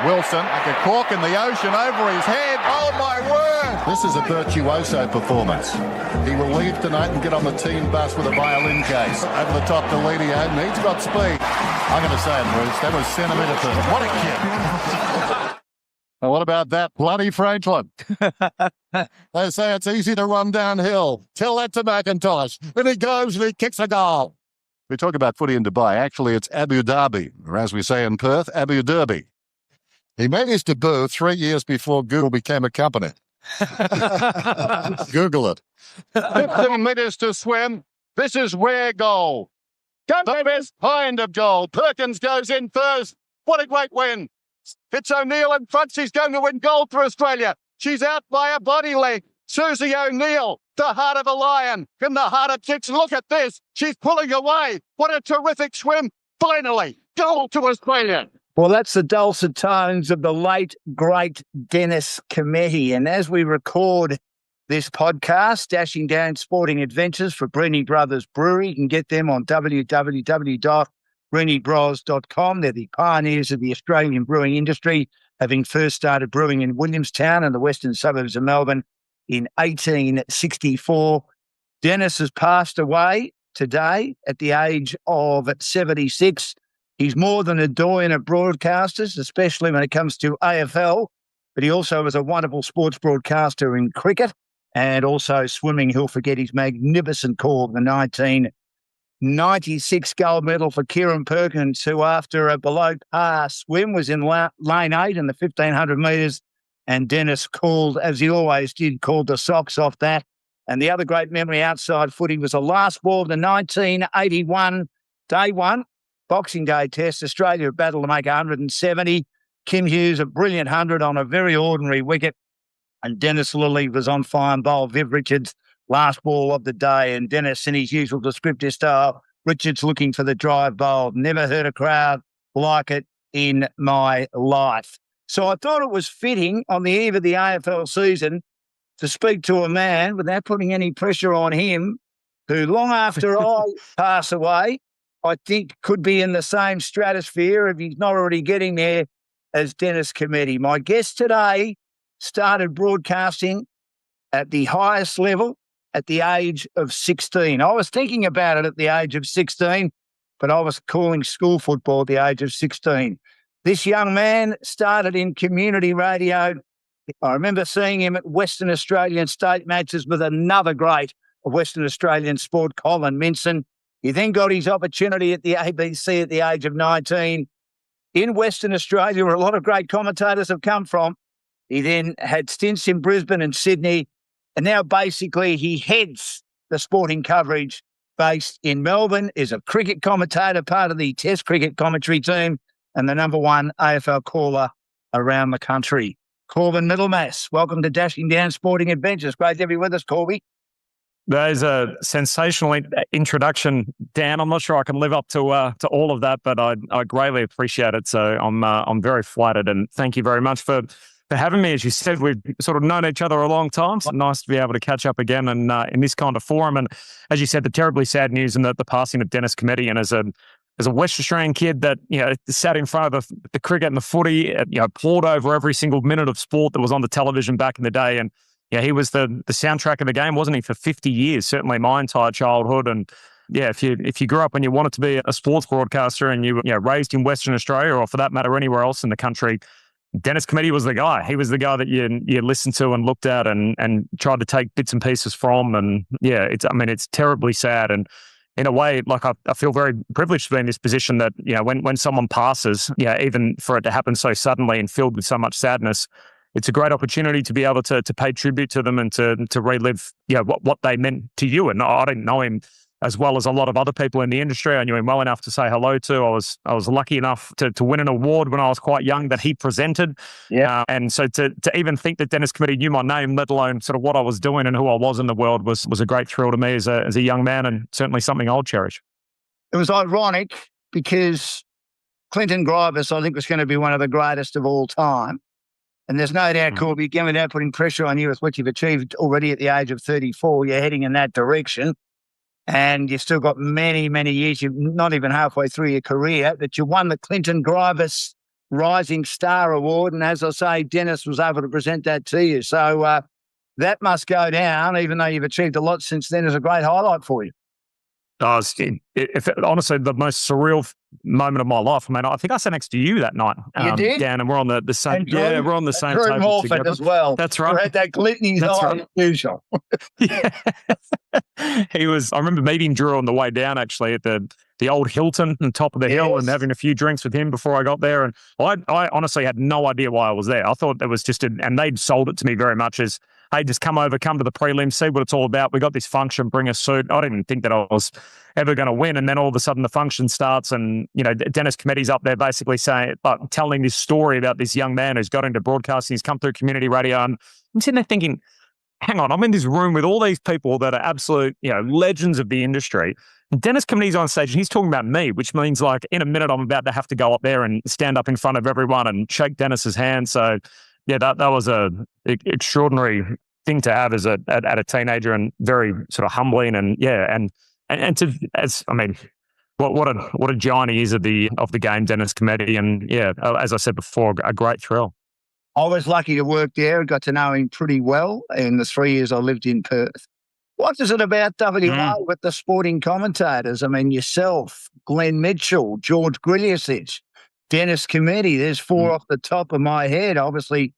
Wilson, like a cork in the ocean over his head. Oh, my word. This is a virtuoso performance. He will leave tonight and get on the team bus with a violin case. Over the top to Lidio, and he's got speed. I'm going to say it, Bruce. That was centimetre perfect. What a kid. Well, what about that bloody Franklin? They say it's easy to run downhill. Tell that to McIntosh. Then he goes and he kicks a goal. We talk about footy in Dubai. Actually, it's Abu Dhabi, or as we say in Perth, Abu Dhabi. He made his debut 3 years before Google became a company. Google it. 15 metres to swim. This is where goal. Davis, high end of goal. Perkins goes in first. What a great win. It's O'Neill in front. She's going to win gold for Australia. She's out by a body leg. Susie O'Neill, the heart of a lion, in the heart of chicks. Look at this. She's pulling away. What a terrific swim. Finally, gold to Australia. Well, that's the dulcet tones of the late, great Dennis Cometti. And as we record this podcast, Dashing Down Sporting Adventures for Breeny Brothers Brewery, you can get them on www.breenybros.com. They're the pioneers of the Australian brewing industry, having first started brewing in Williamstown in the western suburbs of Melbourne in 1864. Dennis has passed away today at the age of 76. He's more than a doyen of broadcasters, especially when it comes to AFL, but he also was a wonderful sports broadcaster in cricket and also swimming. Who'll forget his magnificent call of the 1996 gold medal for Kieran Perkins, who after a below par swim was in lane 8 in the 1500 metres, and Dennis called, as he always did, called the socks off that. And the other great memory outside footy was the last ball of the 1981 Day 1 Boxing Day Test. Australia battled to make 170. Kim Hughes, a brilliant 100 on a very ordinary wicket. And Dennis Lilly was on fire and bowled Viv Richards, last ball of the day. And Dennis, in his usual descriptive style, Richards looking for the drive bowled. Never heard a crowd like it in my life. So I thought it was fitting on the eve of the AFL season to speak to a man without putting any pressure on him, who long after I pass away, I think could be in the same stratosphere, if he's not already getting there, as Dennis Cometti. My guest today started broadcasting at the highest level at the age of 16. I was thinking about it at the age of 16, but I was calling school football at the age of 16. This young man started in community radio. I remember seeing him at Western Australian state matches with another great of Western Australian sport, Colin Minson. He then got his opportunity at the ABC at the age of 19 in Western Australia, where a lot of great commentators have come from. He then had stints in Brisbane and Sydney, and now basically he heads the sporting coverage based in Melbourne, is a cricket commentator, part of the Test cricket commentary team, and the number one AFL caller around the country. Corbin Middlemas, welcome to Dashing Down Sporting Adventures. Great to have you with us, Corby. That is a sensational introduction, Dan. I'm not sure I can live up to all of that, but I greatly appreciate it. So I'm very flattered, and thank you very much for having me. As you said, we've sort of known each other a long time. So nice to be able to catch up again and in this kind of forum. And as you said, the terribly sad news and the passing of Dennis Cometti, and as a West Australian kid that sat in front of the cricket and the footy, poured over every single minute of sport that was on the television back in the day, and he was the soundtrack of the game, wasn't he, for 50 years, certainly my entire childhood. And if you grew up and you wanted to be a sports broadcaster and you were raised in Western Australia, or for that matter anywhere else in the country, Dennis Cometti was the guy. He was the guy that you listened to and looked at and tried to take bits and pieces from. And it's terribly sad. And in a way, like I feel very privileged to be in this position that, when someone passes, even for it to happen so suddenly and filled with so much sadness, it's a great opportunity to be able to pay tribute to them and to relive, what they meant to you. And I didn't know him as well as a lot of other people in the industry. I knew him well enough to say hello to. I was lucky enough to win an award when I was quite young that he presented. Yeah. And so to even think that Dennis Cometti knew my name, let alone sort of what I was doing and who I was in the world, was a great thrill to me as a young man, and certainly something I'll cherish. It was ironic because Clinton Grievous, I think, was going to be one of the greatest of all time. And there's no doubt, Corby, again, without putting pressure on you with what you've achieved already at the age of 34, you're heading in that direction. And you've still got many, many years. You're not even halfway through your career, that you won the Clinton Grievous Rising Star Award. And as I say, Dennis was able to present that to you. So that must go down, even though you've achieved a lot since then, as a great highlight for you. Honestly, the most surreal moment of my life. I mean, I think I sat next to you that night. You did? Dan, and we're on the same. And Drew, we're on the same Drew table Morford together as well. That's Who right. had that glint in his That's eye right. as usual. Yeah. He was. I remember meeting Drew on the way down, actually, at the old Hilton on the top of the hill, and having a few drinks with him before I got there. And I honestly had no idea why I was there. I thought it was just and they'd sold it to me very much as, hey, just come to the prelims, see what it's all about. We got this function, bring a suit. I didn't even think that I was ever going to win. And then all of a sudden the function starts, and, Dennis Cometti's up there basically telling this story about this young man who's got into broadcasting. He's come through community radio. And I'm sitting there thinking, hang on, I'm in this room with all these people that are absolute, legends of the industry. And Dennis Cometti's on stage and he's talking about me, which means like in a minute I'm about to have to go up there and stand up in front of everyone and shake Dennis's hand. So yeah, that was a extraordinary thing to have as at a teenager, and very sort of humbling. And yeah, and to what a giant he is of the game, Dennis Cometti. And yeah, as I said before, a great thrill. I was lucky to work there. I got to know him pretty well in the 3 years I lived in Perth. What is it about WA with the sporting commentators? I mean, yourself, Glenn Mitchell, George Griliusich, Dennis Cometti. There's four off the top of my head. Obviously,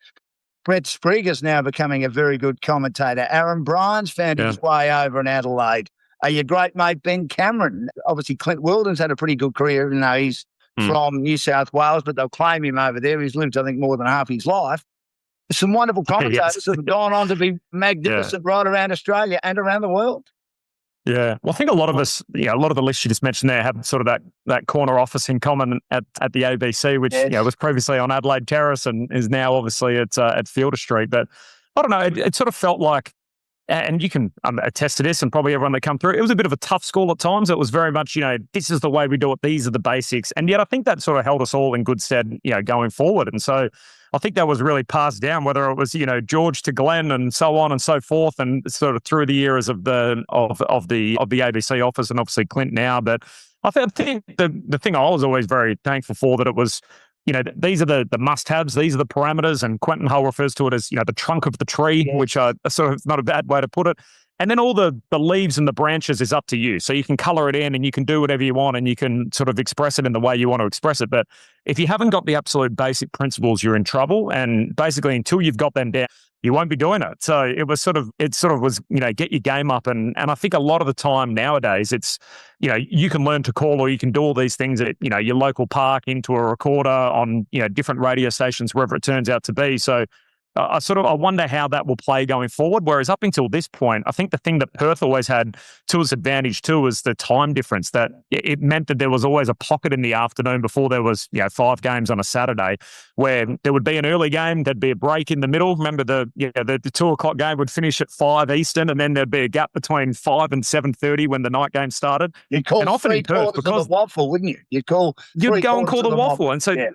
Brett Sprigger's now becoming a very good commentator. Aaron Bryan's found his way over in Adelaide. Your great mate, Ben Cameron. Obviously, Clint Wilden's had a pretty good career, even though he's from New South Wales, but they'll claim him over there. He's lived, I think, more than half his life. Some wonderful commentators that have gone on to be magnificent right around Australia and around the world. Yeah. Well, I think a lot of us, a lot of the lists you just mentioned there have sort of that corner office in common at the ABC, which was previously on Adelaide Terrace and is now obviously at Fielder Street. But I don't know, it sort of felt like, and you can attest to this, and probably everyone that come through, it was a bit of a tough school at times. It was very much, this is the way we do it. These are the basics. And yet I think that sort of held us all in good stead, going forward. And so I think that was really passed down, whether it was, George to Glenn and so on and so forth, and sort of through the eras of the ABC office, and obviously Clint now. But I think the thing I was always very thankful for, that it was, these are the must-haves, these are the parameters, and Quentin Hull refers to it as, the trunk of the tree, which are sort of not a bad way to put it. And then all the leaves and the branches is up to you. So you can color it in and you can do whatever you want, and you can sort of express it in the way you want to express it. But if you haven't got the absolute basic principles, you're in trouble. And basically, until you've got them down, you won't be doing it. So it was get your game up. And I think a lot of the time nowadays, it's, you can learn to call, or you can do all these things at, your local park, into a recorder on, different radio stations, wherever it turns out to be. So I wonder how that will play going forward. Whereas up until this point, I think the thing that Perth always had to its advantage too was the time difference. That it meant that there was always a pocket in the afternoon before there was 5 games on a Saturday, where there would be an early game, there'd be a break in the middle. Remember the 2 o'clock game would finish at 5 Eastern, and then there'd be a gap between 5 and 7:30 when the night game started. You'd call three quarters of the waffle, wouldn't you? You'd go and call the waffle, and so. Yeah.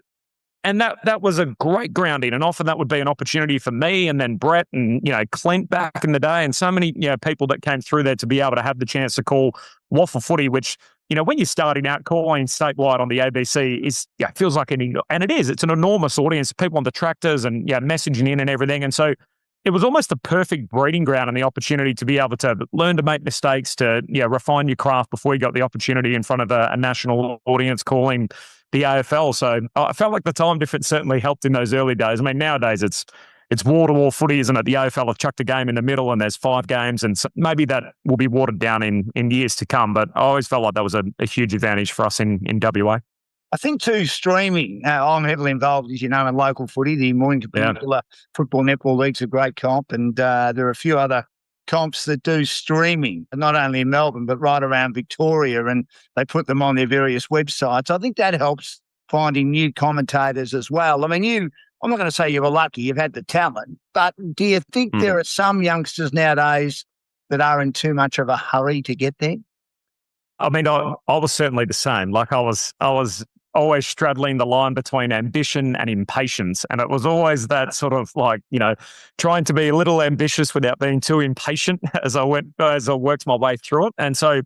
And that was a great grounding, and often that would be an opportunity for me, and then Brett and Clint back in the day, and so many people that came through there to be able to have the chance to call waffle footy, which when you're starting out calling statewide on the ABC is feels like and it is. It's an enormous audience, people on the tractors and messaging in and everything, and so it was almost the perfect breeding ground and the opportunity to be able to learn to make mistakes, to refine your craft before you got the opportunity in front of a national audience calling the AFL. So I felt like the time difference certainly helped in those early days. I mean, nowadays it's wall-to-wall footy, isn't it? The AFL have chucked a game in the middle and there's 5 games, and so maybe that will be watered down in years to come. But I always felt like that was a huge advantage for us in WA. I think too, streaming. I'm heavily involved, as you know, in local footy. The Mornington Peninsula Football Netball League's a great comp, and there are a few other comps that do streaming, not only in Melbourne, but right around Victoria, and they put them on their various websites. I think that helps finding new commentators as well. I mean, I'm not going to say you were lucky, you've had the talent, but do you think there are some youngsters nowadays that are in too much of a hurry to get there? I mean, I was certainly the same. Like I was always straddling the line between ambition and impatience. And it was always that sort of like, trying to be a little ambitious without being too impatient as I worked my way through it. And so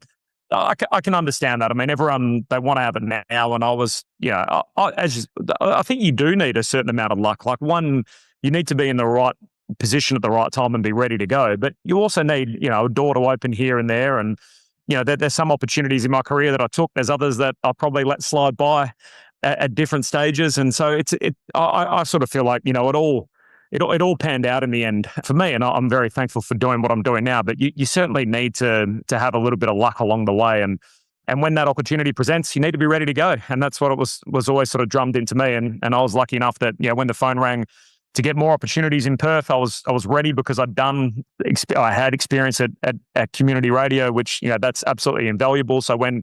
I can understand that. I mean, everyone, they want to have it now. And I was, I think you do need a certain amount of luck. Like one, you need to be in the right position at the right time and be ready to go. But you also need, a door to open here and there. And, there's some opportunities in my career that I took. There's others that I probably let slide by at different stages. And so I sort of feel like, it all panned out in the end for me. And I'm very thankful for doing what I'm doing now. But you certainly need to have a little bit of luck along the way. And when that opportunity presents, you need to be ready to go. And that's what it was always sort of drummed into me. And I was lucky enough that, when the phone rang to get more opportunities in Perth, I was ready because I had experience at community radio, which, that's absolutely invaluable. So when,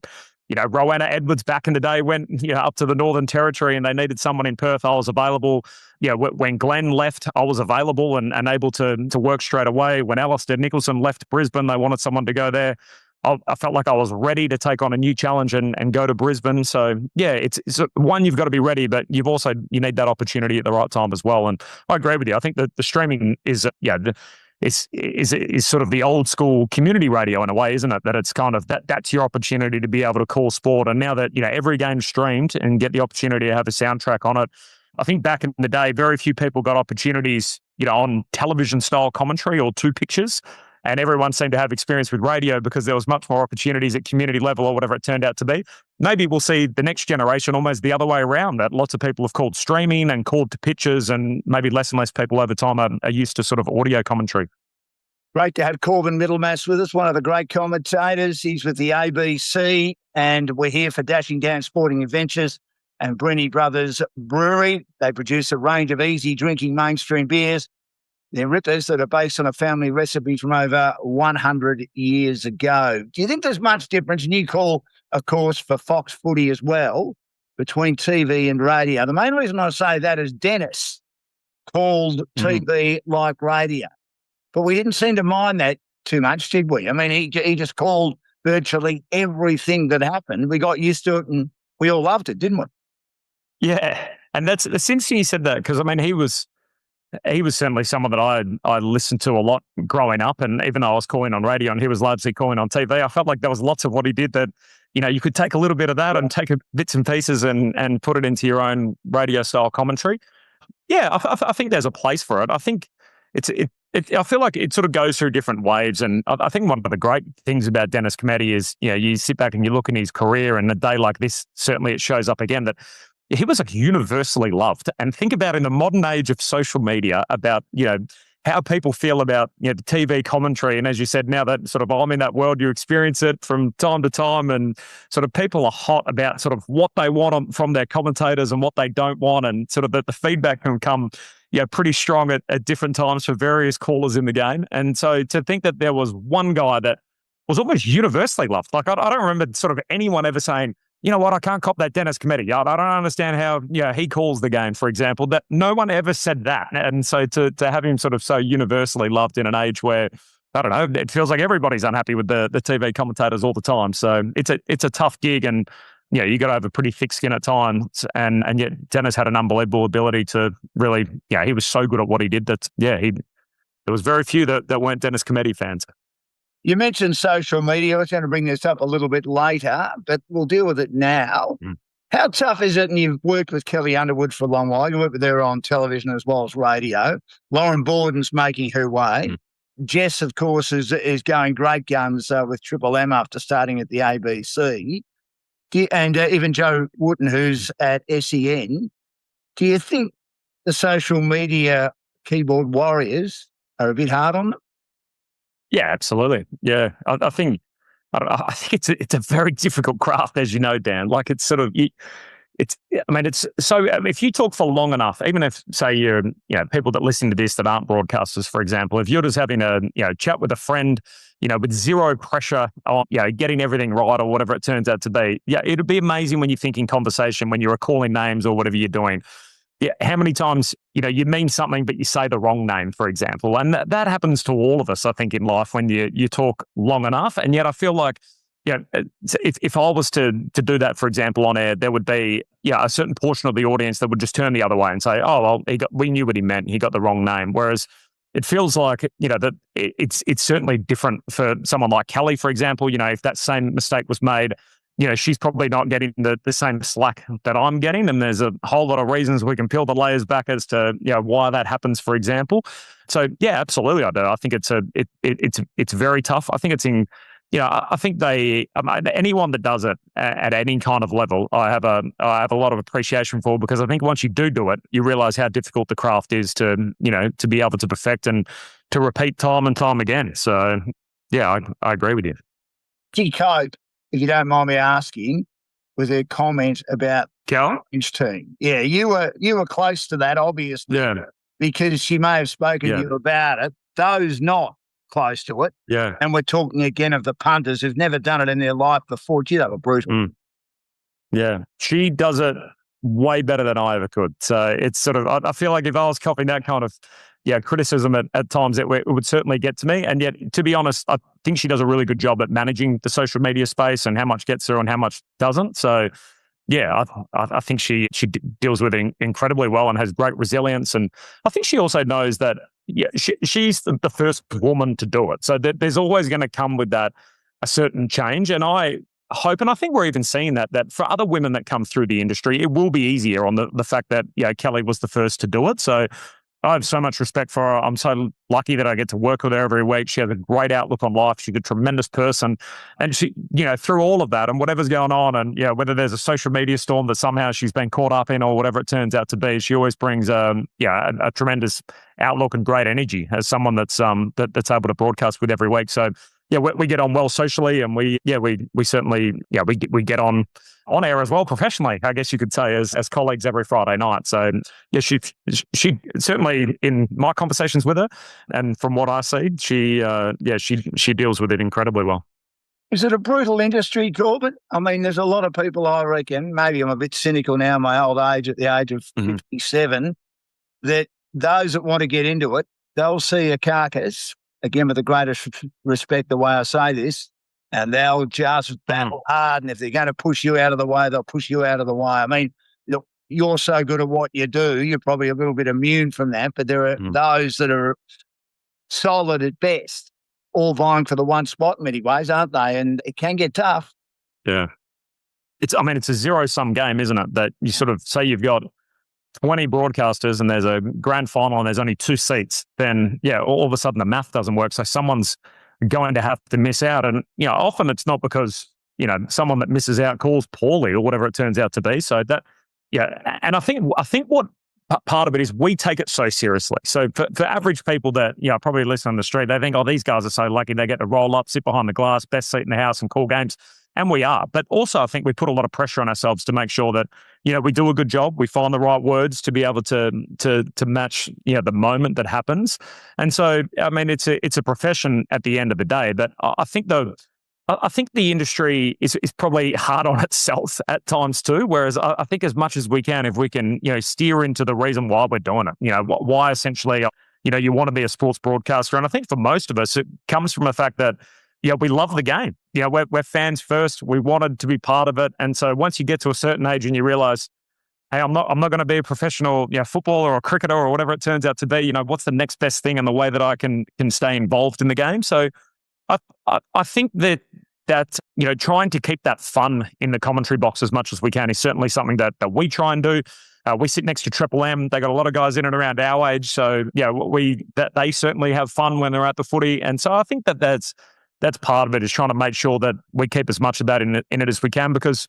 Rowena Edwards back in the day went, up to the Northern Territory and they needed someone in Perth, I was available. When Glenn left, I was available and able to work straight away. When Alistair Nicholson left Brisbane, they wanted someone to go there. I felt like I was ready to take on a new challenge and go to Brisbane. So yeah, it's one, you've got to be ready, but you need that opportunity at the right time as well. And I agree with you. I think that the streaming is sort of the old school community radio in a way, isn't it? That it's kind of that's your opportunity to be able to call sport. And now that every game's streamed and get the opportunity to have a soundtrack on it, I think back in the day, very few people got opportunities, on television style commentary or two pictures. And everyone seemed to have experience with radio because there was much more opportunities at community level or whatever it turned out to be. Maybe we'll see the next generation almost the other way around, that lots of people have called streaming and called to pictures, and maybe less and less people over time are used to sort of audio commentary. Great to have Corbin Middlemas with us, one of the great commentators. He's with the ABC, and we're here for Dashing Down Sporting Adventures and Brenny Brothers Brewery. They produce a range of easy drinking mainstream beers. They're rippers that are based on a family recipe from over 100 years ago. Do you think there's much difference? And you call, of course, for Fox Footy as well, between TV and radio. The main reason I say that is Dennis called TV like radio. But we didn't seem to mind that too much, did we? I mean, he just called virtually everything that happened. We got used to it and we all loved it, didn't we? Yeah. And that's interesting you said that, because, I mean, he was certainly someone that I listened to a lot growing up. And even though I was calling on radio and he was largely calling on TV, I felt like there was lots of what he did that, you could take a little bit of that and take bits and pieces and put it into your own radio style commentary. Yeah, I think there's a place for it. I think I feel like it sort of goes through different waves. And I think one of the great things about Dennis Cometti is, you sit back and you look in his career, and a day like this, certainly it shows up again that he was like universally loved. And think about in the modern age of social media about, how people feel about, the TV commentary. And as you said, now that sort of I'm in that world, you experience it from time to time, and sort of people are hot about sort of what they want from their commentators and what they don't want. And sort of the feedback can come, pretty strong at different times for various callers in the game. And so to think that there was one guy that was almost universally loved, like I don't remember sort of anyone ever saying, you know what, I can't cop that Dennis Cometti. I don't understand how he calls the game, for example. That no one ever said that. And so to have him sort of so universally loved in an age where, I don't know, it feels like everybody's unhappy with the TV commentators all the time. So it's a tough gig, and you got to have a pretty thick skin at times. And yet Dennis had an unbelievable ability to really, he was so good at what he did that, there was very few that weren't Dennis Cometti fans. You mentioned social media. I was going to bring this up a little bit later, but we'll deal with it now. How tough is it? And you've worked with Kelly Underwood for a long while. You worked with her on television as well as radio. Lauren Borden's making her way. Jess, of course, is going great guns with Triple M after starting at the ABC. And even Joe Wooten, who's at SEN. Do you think the social media keyboard warriors are a bit hard on them? Yeah, absolutely. Yeah, I think it's a very difficult craft, as you know, Dan. Like it's sort of it's so if you talk for long enough, even if say you're people that listen to this that aren't broadcasters, for example, if you're just having a chat with a friend, with zero pressure on getting everything right or whatever it turns out to be, it'd be amazing when you think in conversation when you're recalling names or whatever you're doing. Yeah, how many times, you mean something, but you say the wrong name, for example. And that happens to all of us, I think, in life when you talk long enough. And yet I feel like, if I was to do that, for example, on air, there would be, a certain portion of the audience that would just turn the other way and say, oh, well, we knew what he meant. He got the wrong name. Whereas it feels like, that it's certainly different for someone like Kelly, for example. If that same mistake was made, she's probably not getting the same slack that I'm getting. And there's a whole lot of reasons we can peel the layers back as to, why that happens, for example. So yeah, absolutely. I do. I think it's very tough. I think it's in, I think anyone that does it at any kind of level, I have a lot of appreciation for, because I think once you do it, you realize how difficult the craft is to be able to perfect and to repeat time and time again. So yeah, I agree with you. Did you cope, if you don't mind me asking, with her comment about Cal? his team? Yeah, you were close to that, obviously. Yeah. Because she may have spoken to you about it. Those not close to it. Yeah. And we're talking again of the punters who've never done it in their life before. Gee, they were brutal. Yeah. She does it way better than I ever could. So it's sort of, I feel like if I was copying that kind of criticism at times, it would certainly get to me. And yet, to be honest, I think she does a really good job at managing the social media space and how much gets her and how much doesn't. So yeah, I think she deals with it incredibly well and has great resilience. And I think she also knows that she's the first woman to do it. So there's always going to come with that a certain change. And I hope, and I think we're even seeing that for other women that come through the industry, it will be easier on the fact that Kelly was the first to do it. So I have so much respect for her. I'm so lucky that I get to work with her every week. She has a great outlook on life. She's a tremendous person. And she, through all of that and whatever's going on, and whether there's a social media storm that somehow she's been caught up in or whatever it turns out to be, she always brings a tremendous outlook and great energy as someone that's able to broadcast with every week. So yeah, we get on well socially, and we certainly we get on air as well professionally, I guess you could say, as colleagues every Friday night. So yeah, she certainly, in my conversations with her and from what I see, she deals with it incredibly well. Is it a brutal industry, Corbin? I mean, there's a lot of people, I reckon, maybe I'm a bit cynical now in my old age, at the age of 57, that those that want to get into it, they'll see a carcass, again, with the greatest respect, the way I say this, and they'll just battle hard. And if they're going to push you out of the way, they'll push you out of the way. I mean, look, you're so good at what you do, you're probably a little bit immune from that, but there are those that are solid at best, all vying for the one spot in many ways, aren't they? And it can get tough. Yeah. It's a zero-sum game, isn't it? That you sort of say you've got 20 broadcasters and there's a grand final and there's only 2 seats, then all of a sudden the math doesn't work. So someone's going to have to miss out. And, often it's not because, someone that misses out calls poorly or whatever it turns out to be. So that, and I think what part of it is we take it so seriously. So for average people that, probably listen on the street, they think, oh, these guys are so lucky they get to roll up, sit behind the glass, best seat in the house and call games. And we are. But also I think we put a lot of pressure on ourselves to make sure that, we do a good job. We find the right words to be able to match, the moment that happens. And so, I mean, it's a profession at the end of the day. But I think the industry is probably hard on itself at times too. Whereas I think as much as we can, if we can, steer into the reason why we're doing it, why essentially, you want to be a sports broadcaster. And I think for most of us, it comes from the fact that, we love the game. We're fans first. We wanted to be part of it. And so once you get to a certain age and you realize, hey, I'm not going to be a professional, footballer or cricketer or whatever it turns out to be, what's the next best thing and the way that I can stay involved in the game. So I think that trying to keep that fun in the commentary box as much as we can is certainly something that we try and do. We sit next to Triple M. They got a lot of guys in and around our age. So they certainly have fun when they're at the footy. And so I think that's part of it, is trying to make sure that we keep as much of that in it as we can, because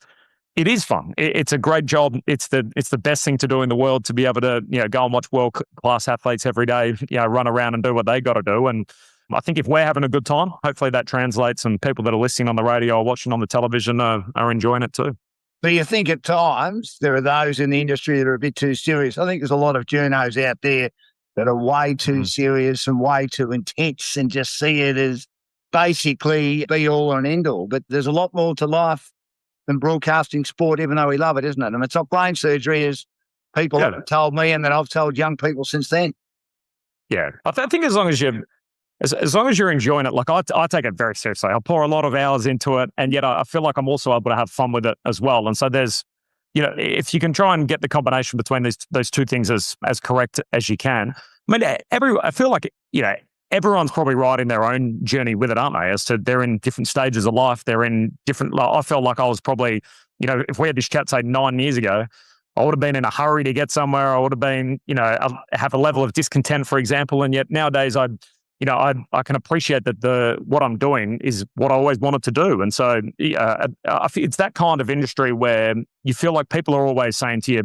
it is fun. It's a great job. It's the best thing to do in the world, to be able to go and watch world-class athletes every day, run around and do what they got to do. And I think if we're having a good time, hopefully that translates, and people that are listening on the radio or watching on the television are enjoying it too. But you think at times there are those in the industry that are a bit too serious. I think there's a lot of journos out there that are way too serious and way too intense and just see it as basically be all and end all. But there's a lot more to life than broadcasting sport, even though we love it, isn't it? And it's not brain surgery, as people have told me, and that I've told young people since then. Yeah, I think as long as you're enjoying it, like I take it very seriously. I pour a lot of hours into it, and yet I feel like I'm also able to have fun with it as well. And so there's, if you can try and get the combination between those two things as correct as you can, I mean, I feel like, everyone's probably right in their own journey with it, aren't they? As to they're in different stages of life. They're in different, I felt like I was probably, if we had this chat, say 9 years ago, I would have been in a hurry to get somewhere. I would have been, have a level of discontent, for example. And yet nowadays I can appreciate that what I'm doing is what I always wanted to do. And so I feel it's that kind of industry where you feel like people are always saying to you,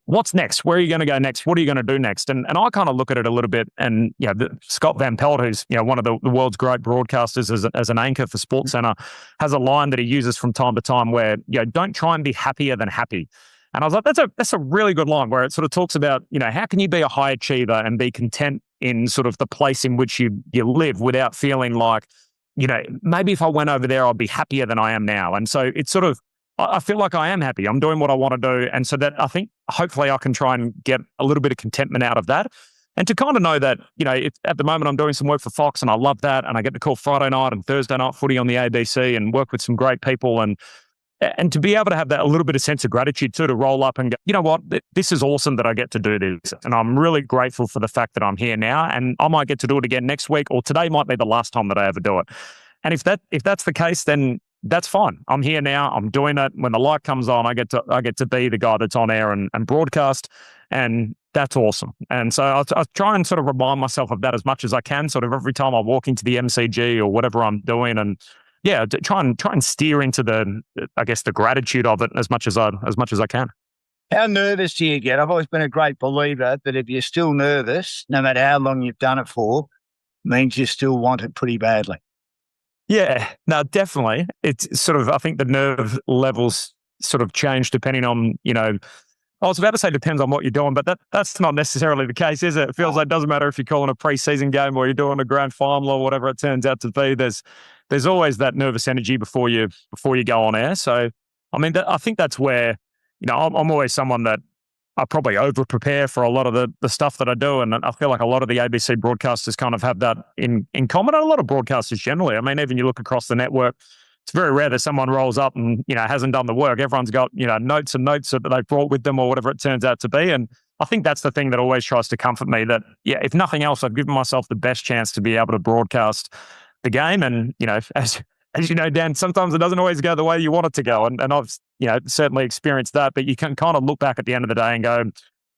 what's next? Where are you going to go next? What are you going to do next? And I kind of look at it a little bit. And Scott Van Pelt, who's one of the world's great broadcasters as an anchor for SportsCenter, has a line that he uses from time to time where don't try and be happier than happy. And I was like, that's a really good line where it sort of talks about how can you be a high achiever and be content in sort of the place in which you live without feeling like, maybe if I went over there, I'd be happier than I am now. And so it's sort of, I feel like I am happy. I'm doing what I want to do. And so that I think hopefully I can try and get a little bit of contentment out of that. And to kind of know that, at the moment I'm doing some work for Fox and I love that. And I get to call Friday night and Thursday night footy on the ABC and work with some great people and to be able to have that a little bit of sense of gratitude too, to roll up and go, you know what, this is awesome that I get to do this. And I'm really grateful for the fact that I'm here now and I might get to do it again next week or today might be the last time that I ever do it. And if that's the case, then that's fine. I'm here now. I'm doing it. When the light comes on, I get to be the guy that's on air and broadcast. And that's awesome. And so I try and sort of remind myself of that as much as I can, sort of every time I walk into the MCG or whatever I'm doing. And yeah, try and steer into the gratitude of it as much as I can. How nervous do you get? I've always been a great believer that if you're still nervous, no matter how long you've done it for, means you still want it pretty badly. Yeah, no, definitely. It's sort of, I think the nerve levels sort of change depending on, I was about to say depends on what you're doing, but that's not necessarily the case, is it? It feels like it doesn't matter if you're calling a preseason game or you're doing a grand final or whatever it turns out to be. There's always that nervous energy before you go on air. So, I mean, I think that's where, I'm always someone that I probably over prepare for a lot of the stuff that I do. And I feel like a lot of the ABC broadcasters kind of have that in common. And a lot of broadcasters generally. I mean, even you look across the network, it's very rare that someone rolls up and, hasn't done the work. Everyone's got, notes and notes that they've brought with them or whatever it turns out to be. And I think that's the thing that always tries to comfort me that, if nothing else, I've given myself the best chance to be able to broadcast the game. And, as you know, Dan, sometimes it doesn't always go the way you want it to go. And I've, certainly experienced that, but you can kind of look back at the end of the day and go,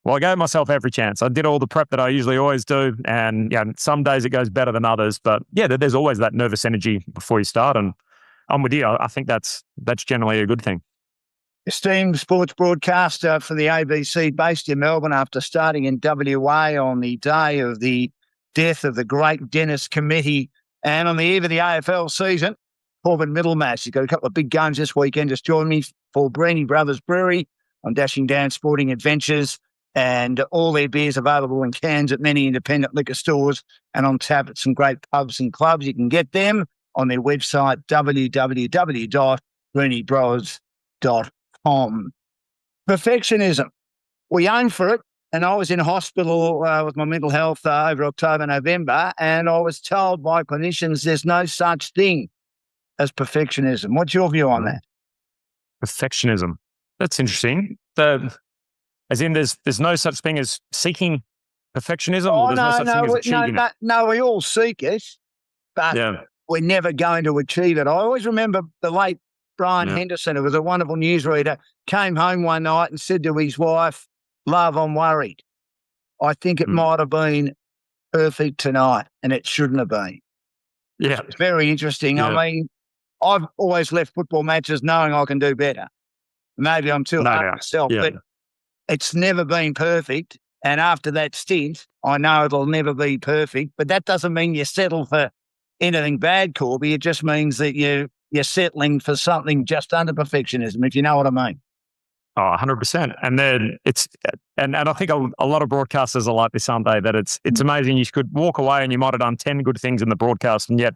well, I gave myself every chance. I did all the prep that I usually always do. And some days it goes better than others, but there's always that nervous energy before you start. And I'm with you. I think that's generally a good thing. Esteemed sports broadcaster for the ABC based in Melbourne after starting in WA on the day of the death of the great Dennis Cometti and on the eve of the AFL season, Corbin Middlemas. He's got a couple of big games this weekend. Just join me for Breeny Brothers Brewery on Dashing Down Sporting Adventures and all their beers available in cans at many independent liquor stores and on tap at some great pubs and clubs. You can get them on their website, www.breenybrothers.com. Perfectionism. We aim for it. And I was in hospital with my mental health over October, November, and I was told by clinicians there's no such thing as perfectionism. What's your view on that? Perfectionism. That's interesting. As in there's no such thing as seeking perfectionism? Or there's no such thing as achieving it? No, we all seek it, but we're never going to achieve it. I always remember the late Brian Henderson, who was a wonderful newsreader, came home one night and said to his wife, "Love, I'm worried. I think it might have been perfect tonight," and it shouldn't have been. Yeah. It's very interesting. Yeah. I mean, I've always left football matches knowing I can do better. Maybe I'm too hard on myself, but it's never been perfect. And after that stint, I know it'll never be perfect, but that doesn't mean you settle for anything bad, Corby. It just means that you're settling for something just under perfectionism, if you know what I mean. Oh, 100%. And then and I think a lot of broadcasters are like this, aren't they? That it's amazing. You could walk away and you might have done 10 good things in the broadcast, and yet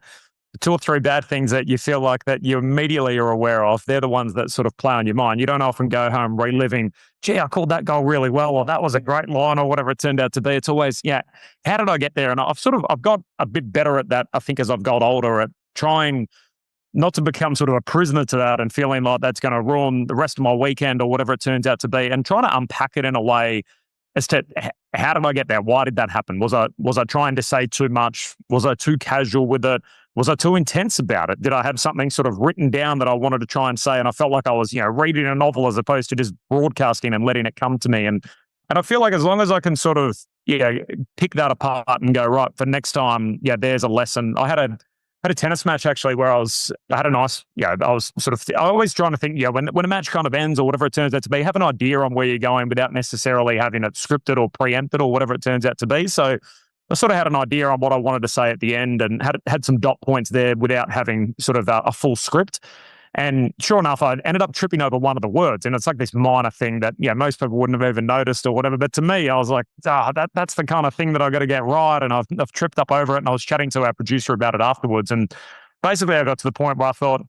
the 2 or 3 bad things that you feel like that you immediately are aware of, they're the ones that sort of play on your mind. You don't often go home reliving, gee, I called that goal really well, or that was a great line, or whatever it turned out to be. It's always, how did I get there? And I've got a bit better at that, I think, as I've got older, at trying not to become sort of a prisoner to that and feeling like that's going to ruin the rest of my weekend or whatever it turns out to be, and trying to unpack it in a way as to how did I get there? Why did that happen? Was I trying to say too much? Was I too casual with it? Was I too intense about it? Did I have something sort of written down that I wanted to try and say, and I felt like I was, reading a novel as opposed to just broadcasting and letting it come to me? And I feel like as long as I can sort of, pick that apart and go, right, for next time, there's a lesson. I had a tennis match actually where I had a nice, I was I always trying to think, when a match kind of ends or whatever it turns out to be, have an idea on where you're going without necessarily having it scripted or preempted or whatever it turns out to be. So I sort of had an idea on what I wanted to say at the end and had some dot points there without having sort of a full script. And sure enough, I ended up tripping over one of the words. And it's like this minor thing that, most people wouldn't have even noticed or whatever. But to me, I was like, that's the kind of thing that I've got to get right. And I've tripped up over it. And I was chatting to our producer about it afterwards. And basically, I got to the point where I thought,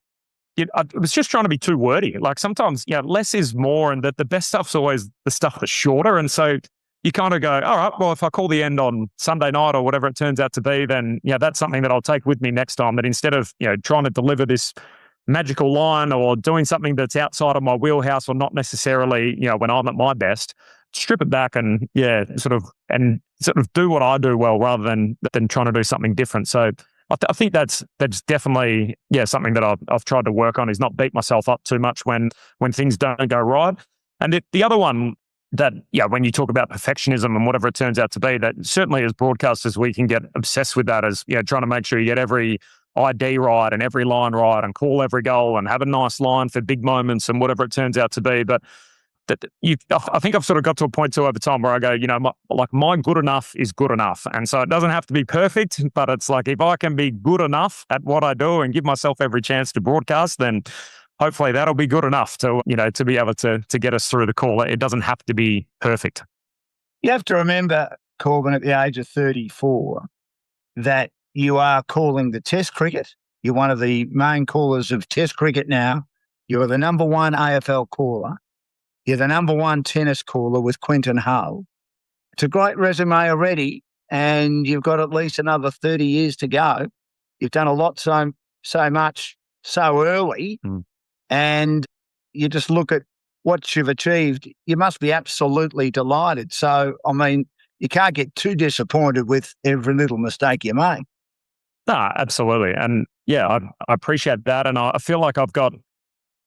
I was just trying to be too wordy. Like sometimes, less is more. And that the best stuff's always the stuff that's shorter. And so you kind of go, all right, well, if I call the end on Sunday night or whatever it turns out to be, then, that's something that I'll take with me next time. That instead of, trying to deliver this magical line or doing something that's outside of my wheelhouse or not necessarily, when I'm at my best, strip it back and sort of do what I do well rather than trying to do something different. So I think that's definitely something that I've tried to work on, is not beat myself up too much when things don't go right. And the other one that when you talk about perfectionism and whatever it turns out to be, that certainly as broadcasters we can get obsessed with that, as trying to make sure you get every ID right and every line right and call every goal and have a nice line for big moments and whatever it turns out to be. But I think I've sort of got to a point too over time where I go, my good enough is good enough. And so it doesn't have to be perfect, but it's like, if I can be good enough at what I do and give myself every chance to broadcast, then hopefully that'll be good enough to, to be able to get us through the call. It doesn't have to be perfect. You have to remember, Corbin, at the age of 34, that you are calling the Test cricket. You're one of the main callers of Test cricket now. You're the number one AFL caller. You're the number one tennis caller with Quentin Hull. It's a great resume already, and you've got at least another 30 years to go. You've done a lot, so much, so early, and you just look at what you've achieved. You must be absolutely delighted. So, I mean, you can't get too disappointed with every little mistake you make. No, absolutely. And I appreciate that. And I feel like I've got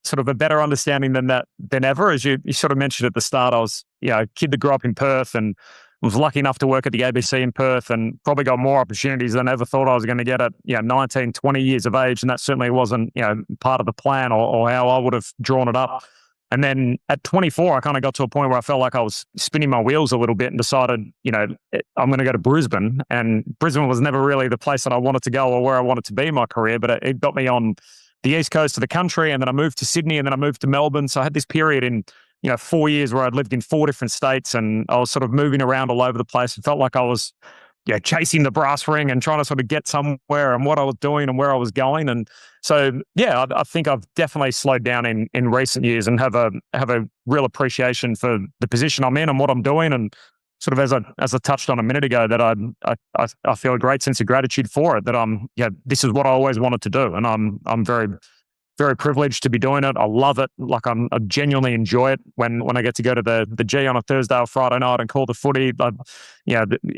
sort of a better understanding than ever. As you sort of mentioned at the start, I was, a kid that grew up in Perth and was lucky enough to work at the ABC in Perth and probably got more opportunities than I ever thought I was going to get at, 19, 20 years of age. And that certainly wasn't, part of the plan or how I would have drawn it up. And then at 24, I kind of got to a point where I felt like I was spinning my wheels a little bit and decided, I'm going to go to Brisbane. And Brisbane was never really the place that I wanted to go or where I wanted to be in my career, but it got me on the east coast of the country. And then I moved to Sydney and then I moved to Melbourne. So I had this period in, 4 years where I'd lived in 4 different states and I was sort of moving around all over the place. It felt like I was chasing the brass ring and trying to sort of get somewhere and what I was doing and where I was going. And so, I think I've definitely slowed down in recent years and have a real appreciation for the position I'm in and what I'm doing. And sort of as I touched on a minute ago, that I feel a great sense of gratitude for it, that this is what I always wanted to do. And I'm very, very privileged to be doing it. I love it. Like I genuinely enjoy it when I get to go to the G on a Thursday or Friday night and call the footy.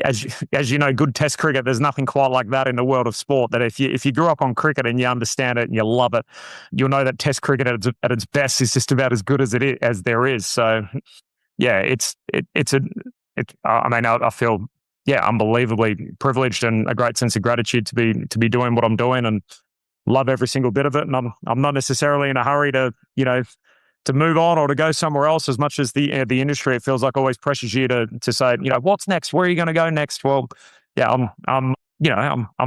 As you know, good Test cricket, there's nothing quite like that in the world of sport. That if you grew up on cricket and you understand it and you love it, you'll know that Test cricket at its best is just about as good as there is. So I feel unbelievably privileged and a great sense of gratitude to be doing what I'm doing and love every single bit of it. And I'm not necessarily in a hurry to move on or to go somewhere else. As much as the industry, it feels like always pressures you to say, what's next? Where are you going to go next? Well, I'm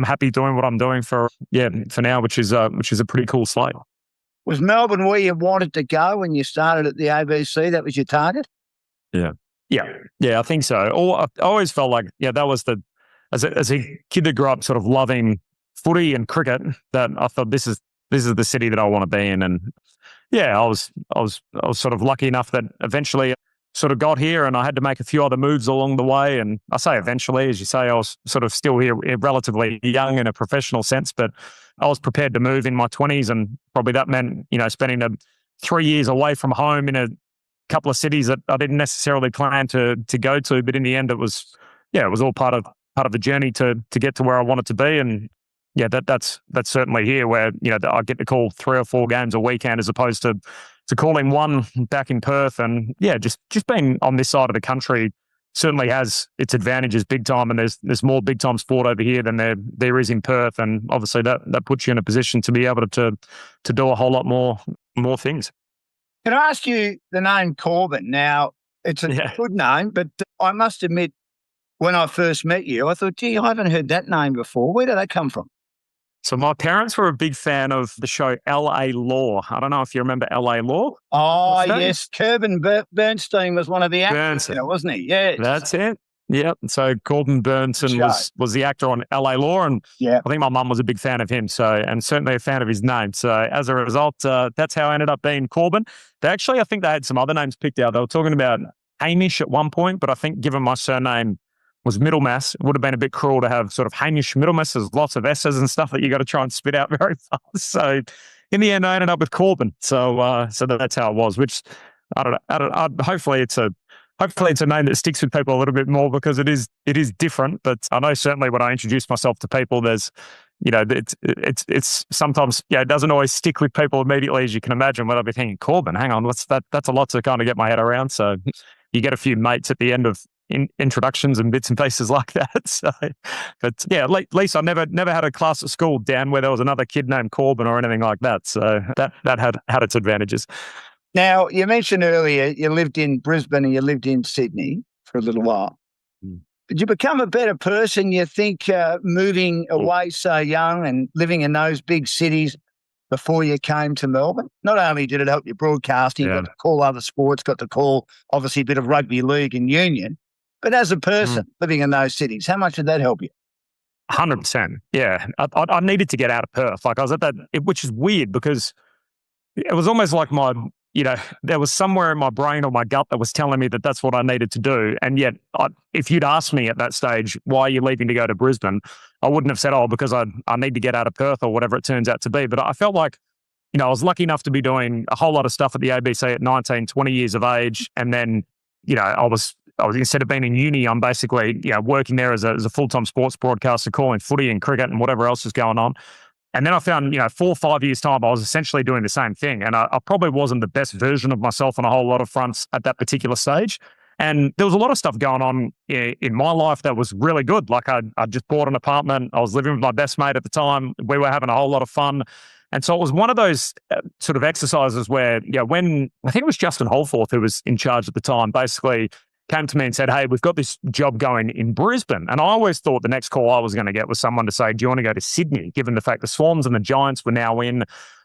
happy doing what I'm doing for now, which is a pretty cool slate. Was Melbourne where you wanted to go when you started at the ABC? That was your target? Yeah, I think so. I always felt like that was as a kid that grew up sort of loving footy and cricket, that I thought this is the city that I want to be in. And I was sort of lucky enough that eventually sort of got here, and I had to make a few other moves along the way. And I say eventually, as you say, I was sort of still here relatively young in a professional sense, but I was prepared to move in my 20s, and probably that meant spending 3 years away from home in a couple of cities that I didn't necessarily plan to go to, but in the end, it was all part of the journey to get to where I wanted to be. And yeah, that's certainly here where I get to call 3 or 4 games a weekend as opposed to calling one back in Perth. And yeah, just being on this side of the country certainly has its advantages big time. And there's more big time sport over here than there is in Perth. And obviously that puts you in a position to be able to do a whole lot more things. Can I ask you the name Corbin? Now, it's a good name, but I must admit, when I first met you, I thought, gee, I haven't heard that name before. Where did that come from? So my parents were a big fan of the show L.A. Law. I don't know if you remember L.A. Law. Oh, yes. Corbin Bernstein was one of the actors, wasn't he? Yes. That's it. Yep. So Corbin Bernstein was the actor on L.A. Law, and I think my mum was a big fan of him, and certainly a fan of his name. So as a result, that's how I ended up being Corbin. I think they had some other names picked out. They were talking about Hamish at one point, but I think given my surname was Middlemas, it would have been a bit cruel to have sort of Hamish Middlemas. There's lots of S's and stuff that you got to try and spit out very fast. So in the end, I ended up with Corbin. So that's how it was, which I don't know. Hopefully it's a name that sticks with people a little bit more because it is different. But I know certainly when I introduce myself to people, there's, it's sometimes, it doesn't always stick with people immediately, as you can imagine, when I'll be thinking, Corbin, hang on, that's a lot to kind of get my head around. So you get a few mates at the end of introductions and bits and pieces like that. So, but yeah, at least I never had a class at school, Dan, where there was another kid named Corbin or anything like that. So that had its advantages. Now, you mentioned earlier you lived in Brisbane and you lived in Sydney for a little while. Did you become a better person, you think, moving away so young and living in those big cities before you came to Melbourne? Not only did it help your broadcasting, got to call other sports, got to call, obviously, a bit of rugby league and union, but as a person living in those cities, how much did that help you? 100%. Yeah. I needed to get out of Perth. Like I was at that, which is weird because it was almost like there was somewhere in my brain or my gut that was telling me that that's what I needed to do. And yet, if you'd asked me at that stage, why are you leaving to go to Brisbane? I wouldn't have said, because I need to get out of Perth or whatever it turns out to be. But I felt like, I was lucky enough to be doing a whole lot of stuff at the ABC at 19, 20 years of age. And then, I was instead of being in uni, I'm basically, working there as a full-time sports broadcaster, calling footy and cricket and whatever else is going on. And then I found, 4 or 5 years' time, I was essentially doing the same thing. And I probably wasn't the best version of myself on a whole lot of fronts at that particular stage. And there was a lot of stuff going on in my life that was really good. Like I just bought an apartment. I was living with my best mate at the time. We were having a whole lot of fun. And so it was one of those sort of exercises where, when I think it was Justin Holforth who was in charge at the time, basically came to me and said, hey, we've got this job going in Brisbane. And I always thought the next call I was going to get was someone to say, do you want to go to Sydney? Given the fact the Swans and the Giants were now in,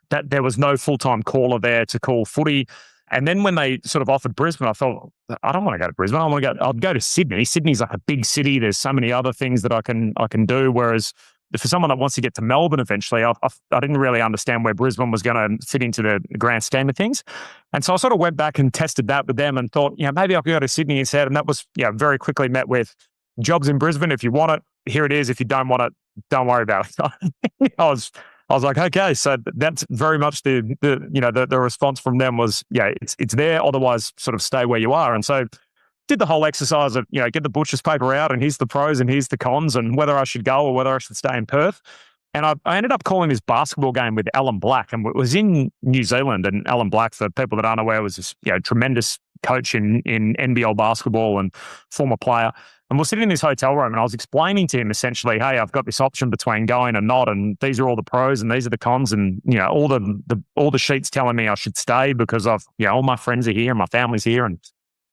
that there was no full-time caller there to call footy. And then when they sort of offered Brisbane, I thought, I don't want to go to Brisbane. I'll go to Sydney. Sydney's like a big city. There's so many other things that I can do. Whereas for someone that wants to get to Melbourne eventually, I didn't really understand where Brisbane was going to fit into the grand scheme of things. And so I sort of went back and tested that with them and thought, maybe I could go to Sydney instead. And that was, very quickly met with jobs in Brisbane. If you want it, here it is. If you don't want it, don't worry about it. I was like, okay, so that's very much the response from them was, it's there. Otherwise, sort of stay where you are. And so did the whole exercise of, get the butcher's paper out and here's the pros and here's the cons and whether I should go or whether I should stay in Perth. And I ended up calling this basketball game with Alan Black, and it was in New Zealand. And Alan Black, for people that aren't aware, was this tremendous coach in NBL basketball and former player. And we're sitting in this hotel room and I was explaining to him essentially, hey, I've got this option between going and not, and these are all the pros and these are the cons, and all the sheets telling me I should stay because I've all my friends are here and my family's here and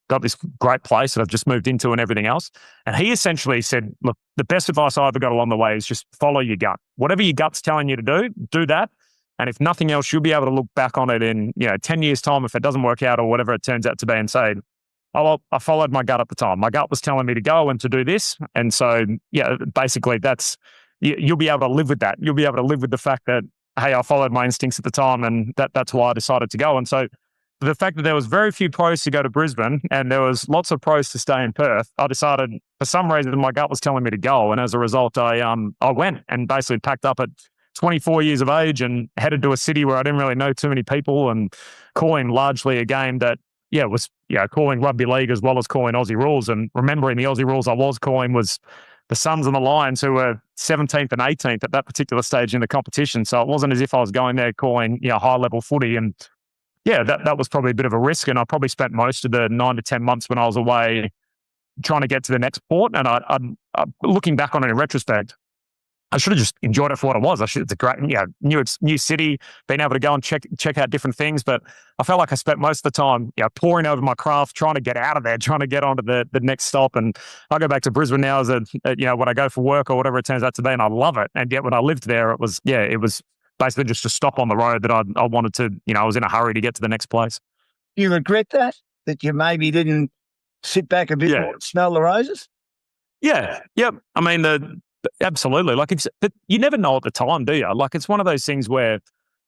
got this great place that I've just moved into and everything else. And he essentially said, look, the best advice I ever got along the way is just follow your gut. Whatever your gut's telling you to do that. And if nothing else, you'll be able to look back on it in 10 years' time if it doesn't work out or whatever it turns out to be and say, oh, well, I followed my gut at the time. My gut was telling me to go and to do this. And so, basically that's, you'll be able to live with that. You'll be able to live with the fact that, hey, I followed my instincts at the time and that's why I decided to go. And so the fact that there was very few pros to go to Brisbane and there was lots of pros to stay in Perth, I decided for some reason my gut was telling me to go. And as a result, I went and basically packed up at 24 years of age and headed to a city where I didn't really know too many people and calling largely a game that was calling rugby league as well as calling Aussie rules. And remembering the Aussie rules I was calling was the Suns and the Lions, who were 17th and 18th at that particular stage in the competition. So it wasn't as if I was going there calling high level footy. And that was probably a bit of a risk. And I probably spent most of the 9 to 10 months when I was away trying to get to the next port. And I looking back on it in retrospect, I should have just enjoyed it for what it was. It's a great, new city, being able to go and check out different things. But I felt like I spent most of the time, poring over my craft, trying to get out of there, trying to get onto the next stop. And I go back to Brisbane now as when I go for work or whatever it turns out to be, and I love it. And yet when I lived there, it was basically just a stop on the road that I wanted to, I was in a hurry to get to the next place. Do you regret that you maybe didn't sit back a bit more and smell the roses? Yeah. Yep. I mean, absolutely. But you never know at the time, do you? Like, it's one of those things where,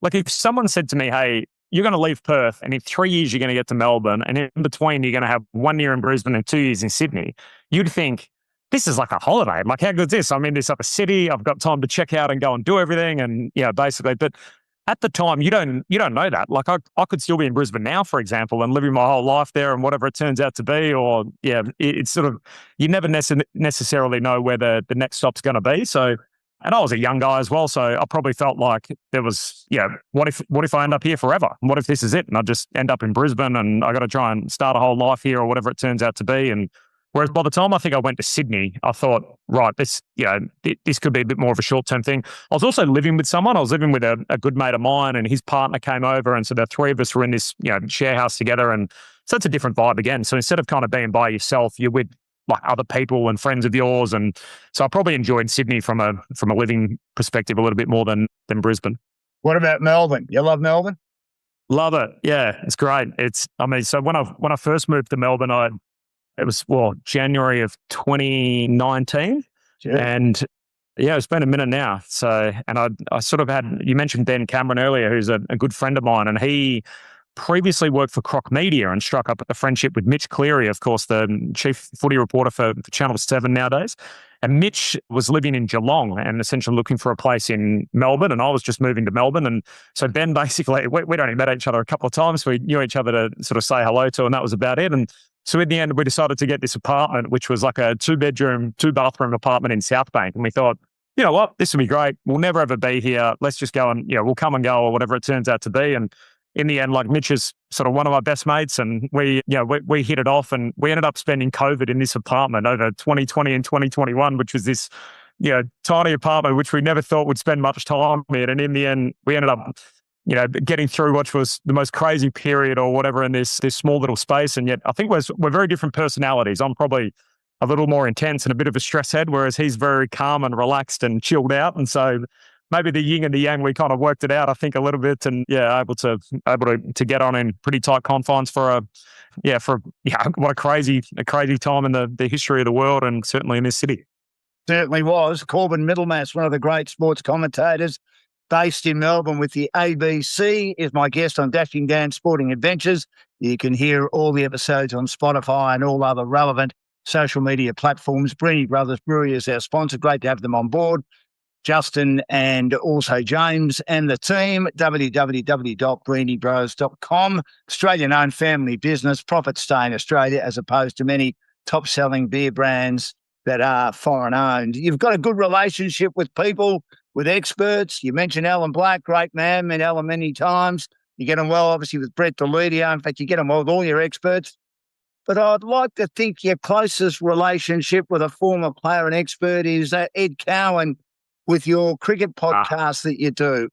like, if someone said to me, hey, you're going to leave Perth and in 3 years you're going to get to Melbourne, and in between you're going to have 1 year in Brisbane and 2 years in Sydney, you'd think, this is like a holiday. Like, how good is this? I'm in this other city. I've got time to check out and go and do everything. And basically, but at the time, you don't know that. Like, I could still be in Brisbane now, for example, and living my whole life there and whatever it turns out to be. Or, it's sort of, you never necessarily know where the next stop's going to be. So, and I was a young guy as well. So I probably felt like there was, what if I end up here forever? What if this is it? And I just end up in Brisbane and I got to try and start a whole life here or whatever it turns out to be. And whereas by the time I think I went to Sydney, I thought, right, this could be a bit more of a short-term thing. I was also living with someone. I was living with a good mate of mine, and his partner came over, and so the three of us were in this share house together, and so it's a different vibe again. So instead of kind of being by yourself, you're with like other people and friends of yours, and so I probably enjoyed Sydney from a living perspective a little bit more than Brisbane. What about Melbourne? You love Melbourne? Love it. Yeah, it's great. So when I first moved to Melbourne, it was January of 2019, and it's been a minute now. So, and I sort of you mentioned Ben Cameron earlier, who's a good friend of mine, and he previously worked for Croc Media and struck up a friendship with Mitch Cleary, of course, the chief footy reporter for Channel 7 nowadays. And Mitch was living in Geelong and essentially looking for a place in Melbourne, and I was just moving to Melbourne. And so Ben basically, we'd only met each other a couple of times. We knew each other to sort of say hello to, and that was about it. And so in the end, we decided to get this apartment, which was like a 2-bedroom, 2-bathroom apartment in South Bank. And we thought, you know what, this will be great. We'll never ever be here. Let's just go and, we'll come and go or whatever it turns out to be. And in the end, like, Mitch is sort of one of my best mates, and we hit it off, and we ended up spending COVID in this apartment over 2020 and 2021, which was this, tiny apartment, which we never thought would spend much time in. And in the end, we ended up, getting through what was the most crazy period or whatever in this small little space. And yet I think we're very different personalities. I'm probably a little more intense and a bit of a stress head, whereas he's very calm and relaxed and chilled out. And so maybe the yin and the yang, we kind of worked it out, I think, a little bit, and able to get on in pretty tight confines for what a crazy time in the history of the world, and certainly in this city. Certainly was. Corbin Middlemas, one of the great sports commentators based in Melbourne with the ABC, is my guest on Dashing Dan Sporting Adventures. You can hear all the episodes on Spotify and all other relevant social media platforms. Breeny Brothers Brewery is our sponsor. Great to have them on board. Justin and also James and the team, www.breenybros.com. Australian-owned family business, profits stay in Australia as opposed to many top-selling beer brands that are foreign-owned. You've got a good relationship with people, with experts. You mentioned Alan Black, great man, met Alan many times. You get on well, obviously, with Brett Delidio. In fact, you get on well with all your experts. But I'd like to think your closest relationship with a former player and expert is Ed Cowan, with your cricket podcast that you do.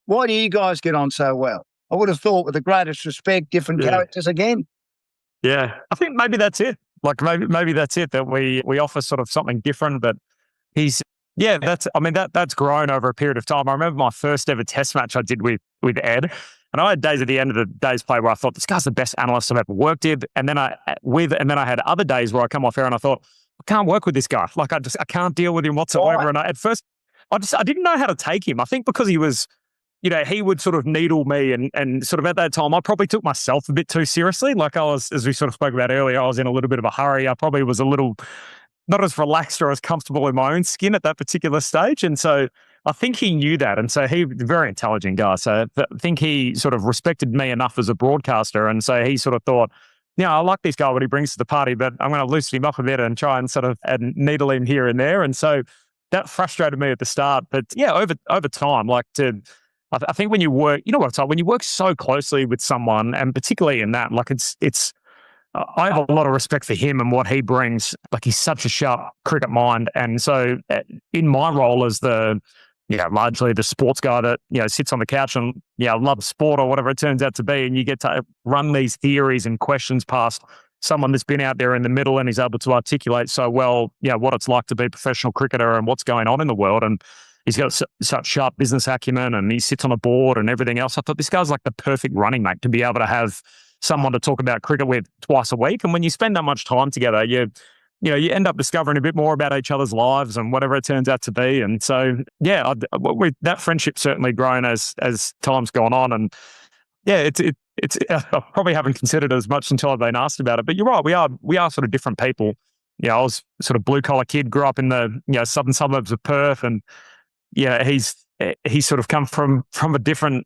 Why do you guys get on so well? I would have thought, with the greatest respect, different characters again. Yeah, I think maybe that's it. Like, maybe that's it, that we offer sort of something different. But that's grown over a period of time. I remember my first ever test match I did with Ed, and I had days at the end of the day's play where I thought, this guy's the best analyst I've ever worked with. And then I had other days where I come off air and I thought, I can't work with this guy. Like, I can't deal with him whatsoever. Why? And at first, I didn't know how to take him. I think because he was, he would sort of needle me, and sort of at that time, I probably took myself a bit too seriously. Like, I was, as we sort of spoke about earlier, I was in a little bit of a hurry. I probably was a little not as relaxed or as comfortable in my own skin at that particular stage. And so I think he knew that. And so he was a very intelligent guy. So I think he sort of respected me enough as a broadcaster. And so he sort of thought, I like this guy, what he brings to the party, but I'm going to loosen him up a bit and try and sort of needle him here and there. And so that frustrated me at the start. But yeah, over time, I think when you work, you know what it's like, when you work so closely with someone, and particularly in that, like it's I have a lot of respect for him and what he brings. Like, he's such a sharp cricket mind. And so in my role as largely the sports guy that, sits on the couch and, loves sport or whatever it turns out to be, and you get to run these theories and questions past someone that's been out there in the middle and is able to articulate so well, what it's like to be a professional cricketer and what's going on in the world. And he's got such sharp business acumen, and he sits on a board and everything else. I thought this guy's like the perfect running mate to be able to have someone to talk about cricket with twice a week. And when you spend that much time together, you end up discovering a bit more about each other's lives and whatever it turns out to be. And so, that friendship certainly grown as time's gone on. And yeah, it's I probably haven't considered it as much until I've been asked about it. But you're right, we are sort of different people. I was sort of blue collar kid, grew up in the southern suburbs of Perth, and he's sort of come from a different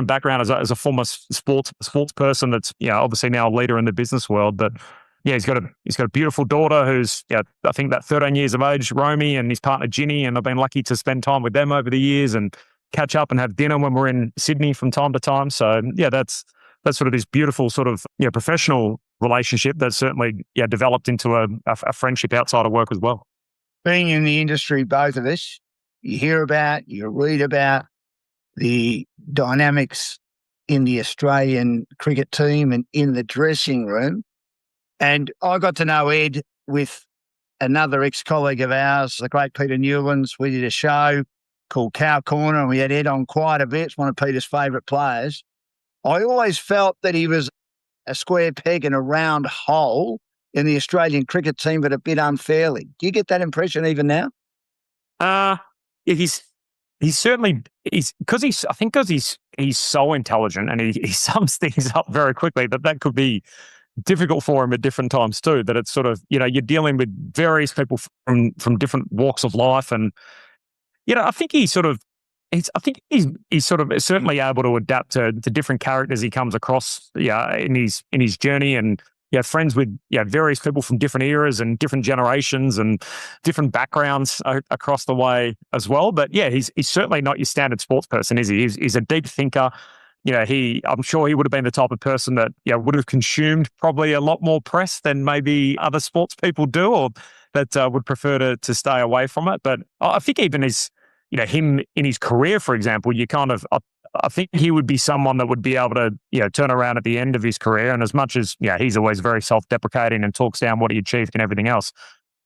background as a former sports person that's obviously now a leader in the business world. But yeah, he's got a beautiful daughter who's I think about 13 years of age, Romy, and his partner Ginny, and I've been lucky to spend time with them over the years and catch up and have dinner when we're in Sydney from time to time. So yeah, that's sort of this beautiful sort of professional relationship that's certainly developed into a friendship outside of work as well. Being in the industry, both of us, you hear about, you read about the dynamics in the Australian cricket team and in the dressing room. And I got to know Ed with another ex-colleague of ours, the great Peter Newlands. We did a show called Cow Corner, and we had Ed on quite a bit. It's one of Peter's favourite players. I always felt that he was a square peg in a round hole in the Australian cricket team, but a bit unfairly. Do you get that impression even now? He's certainly because he's so intelligent, and he sums things up very quickly that could be difficult for him at different times too. That it's sort of you're dealing with various people from different walks of life, and I think he's sort of certainly able to adapt to different characters he comes across in his journey, and friends with various people from different eras and different generations and different backgrounds across the way as well. But yeah, he's certainly not your standard sports person, is he? He's a deep thinker. I'm sure he would have been the type of person that would have consumed probably a lot more press than maybe other sports people do, or that would prefer to stay away from it. But I think even him in his career, for example, I think he would be someone that would be able to, turn around at the end of his career. And as much as, he's always very self-deprecating and talks down what he achieved and everything else,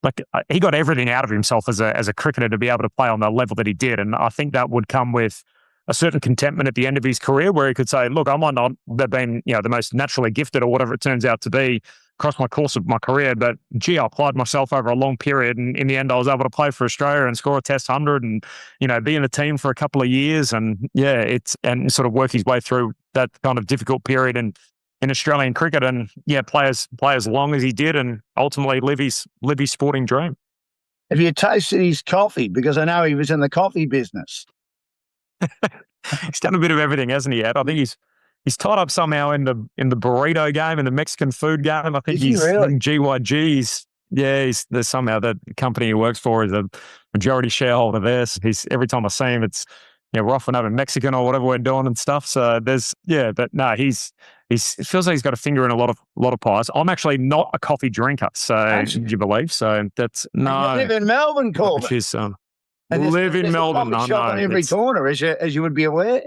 like he got everything out of himself as a cricketer to be able to play on the level that he did. And I think that would come with a certain contentment at the end of his career, where he could say, look, I might not have been, the most naturally gifted or whatever it turns out to be across my course of my career, but gee, I applied myself over a long period, and in the end I was able to play for Australia and score a Test 100 and be in the team for a couple of years, and and sort of work his way through that kind of difficult period in Australian cricket, and play as long as he did, and ultimately live his sporting dream. Have you tasted his coffee? Because I know he was in the coffee business. He's done a bit of everything, hasn't he, Ed? I think he's tied up somehow in the burrito game, in the Mexican food game. I think he's really? GYG. There's somehow that company he works for is a majority shareholder there. So every time I see him, it's we're often having Mexican or whatever we're doing and stuff. So but no, it feels like he's got a finger in a lot of pies. I'm actually not a coffee drinker, so do you believe? So that's no. You live in Melbourne, Corbin. Live in Melbourne. I know. On every corner, as you would be aware.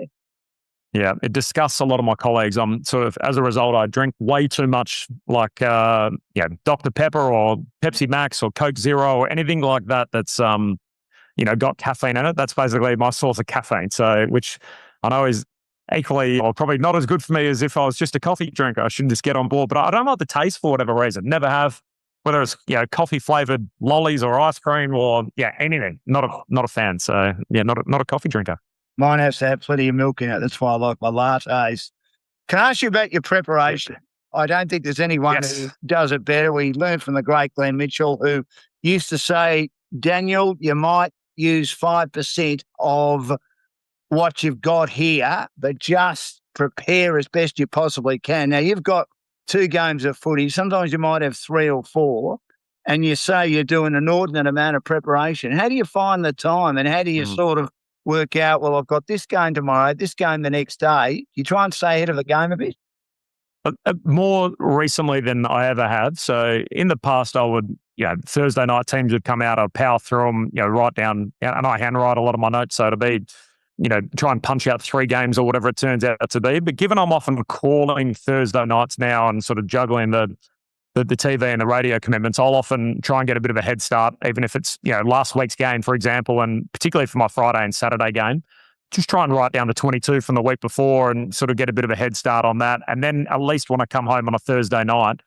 Yeah, it disgusts a lot of my colleagues. I'm sort of, as a result, I drink way too much, like Dr. Pepper or Pepsi Max or Coke Zero or anything like that. That's got caffeine in it. That's basically my source of caffeine. So, which I know is equally, or probably not as good for me as if I was just a coffee drinker. I shouldn't just get on board. But I don't like the taste for whatever reason. Never have. Whether it's coffee flavored lollies or ice cream or anything. Not a fan. So not a coffee drinker. Mine has to have plenty of milk in it. That's why I like my lattes. Can I ask you about your preparation? I don't think there's anyone who does it better. We learned from the great Glenn Mitchell, who used to say, Daniel, you might use 5% of what you've got here, but just prepare as best you possibly can. Now, you've got 2 games of footy. Sometimes you might have 3 or 4, and you say you're doing an inordinate amount of preparation. How do you find the time, and how do you sort of work out, well, I've got this game tomorrow, this game the next day? You try and stay ahead of the game a bit? More recently than I ever have. So in the past, I would, Thursday night teams would come out, I'd power through them, write down, and I handwrite a lot of my notes. So to be, try and punch out 3 games or whatever it turns out to be. But given I'm often calling Thursday nights now and sort of juggling the TV and the radio commitments, I'll often try and get a bit of a head start, even if it's, last week's game, for example, and particularly for my Friday and Saturday game. Just try and write down the 22 from the week before and sort of get a bit of a head start on that. And then at least when I come home on a Thursday night,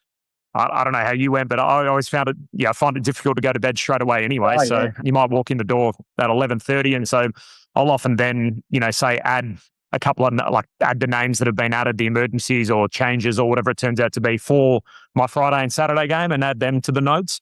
I don't know how you went, but I always found it, I find it difficult to go to bed straight away anyway. So you might walk in the door at 11:30. And so I'll often then, say add a couple of, add the names that have been added, the emergencies or changes or whatever it turns out to be for my Friday and Saturday game, and add them to the notes.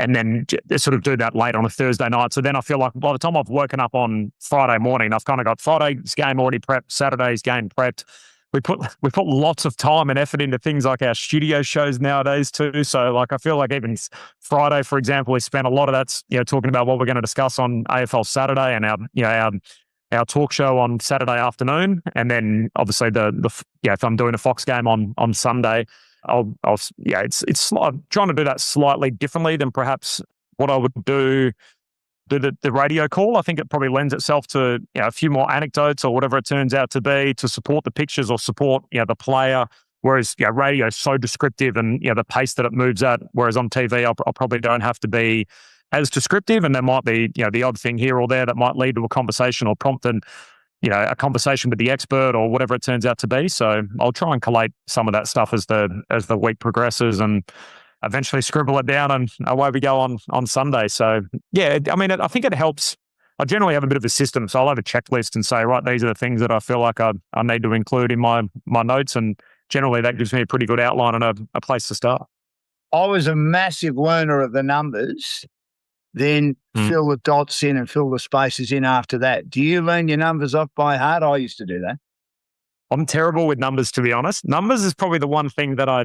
And then sort of do that late on a Thursday night. So then I feel like by the time I've woken up on Friday morning, I've kind of got Friday's game already prepped, Saturday's game prepped. We put lots of time and effort into things like our studio shows nowadays too. So I feel like even Friday, for example, we spent a lot of that, talking about what we're going to discuss on AFL Saturday and our talk show on Saturday afternoon. And then obviously if I'm doing a Fox game on Sunday, it's I'm trying to do that slightly differently than perhaps what I would do the radio call. I think it probably lends itself to a few more anecdotes or whatever it turns out to be to support the pictures or support the player. Whereas radio is so descriptive and the pace that it moves at. Whereas on TV, I probably don't have to be as descriptive, and there might be the odd thing here or there that might lead to a conversation or prompt a conversation with the expert or whatever it turns out to be. So I'll try and collate some of that stuff as the week progresses and eventually scribble it down, and away we go on Sunday. So yeah, I mean, I think it helps. I generally have a bit of a system. So I'll have a checklist and say, right, these are the things that I feel like I need to include in my notes. And generally that gives me a pretty good outline and a place to start. I was a massive learner of the numbers, then fill the dots in and fill the spaces in after that. Do you learn your numbers off by heart? I used to do that. I'm terrible with numbers, to be honest. Numbers is probably the one thing that I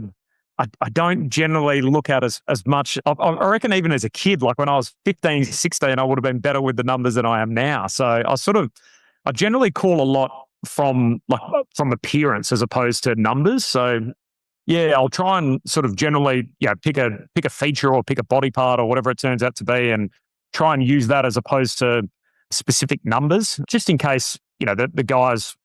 don't generally look at as much. I reckon even as a kid, like when I was 15, 16, I would have been better with the numbers than I am now. So I generally call a lot from appearance as opposed to numbers. So yeah, I'll try and sort of generally, pick a feature or pick a body part or whatever it turns out to be, and try and use that as opposed to specific numbers, just in case the guys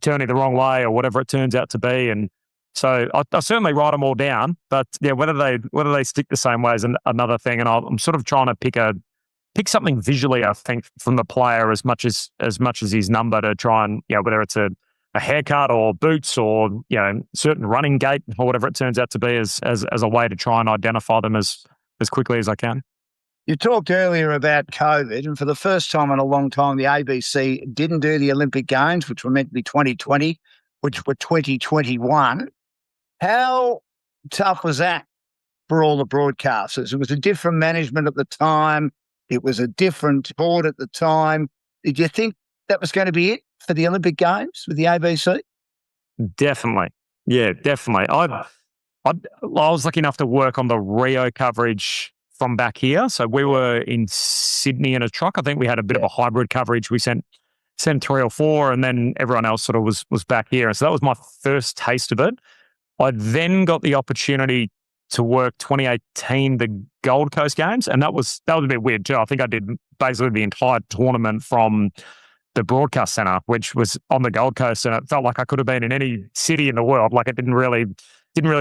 turning the wrong way or whatever it turns out to be. And so I certainly write them all down, but whether they stick the same way is another thing. And I'm sort of trying to pick something visually, I think, from the player as much as his number, to try and whether it's a haircut or boots or certain running gait or whatever it turns out to be, as a way to try and identify them as quickly as I can. You talked earlier about COVID, and for the first time in a long time, the ABC didn't do the Olympic Games, which were meant to be 2020, which were 2021. How tough was that for all the broadcasters? It was a different management at the time. It was a different board at the time. Did you think that was going to be it for the Olympic Games with the ABC? Definitely. Yeah, definitely. I was lucky enough to work on the Rio coverage from back here. So we were in Sydney in a truck. I think we had a bit of a hybrid coverage. We sent 3 or 4, and then everyone else sort of was back here. And so that was my first taste of it. I then got the opportunity to work 2018, the Gold Coast Games, and that was a bit weird too. I think I did basically the entire tournament from the broadcast center, which was on the Gold Coast, and it felt like I could have been in any city in the world. Like it didn't really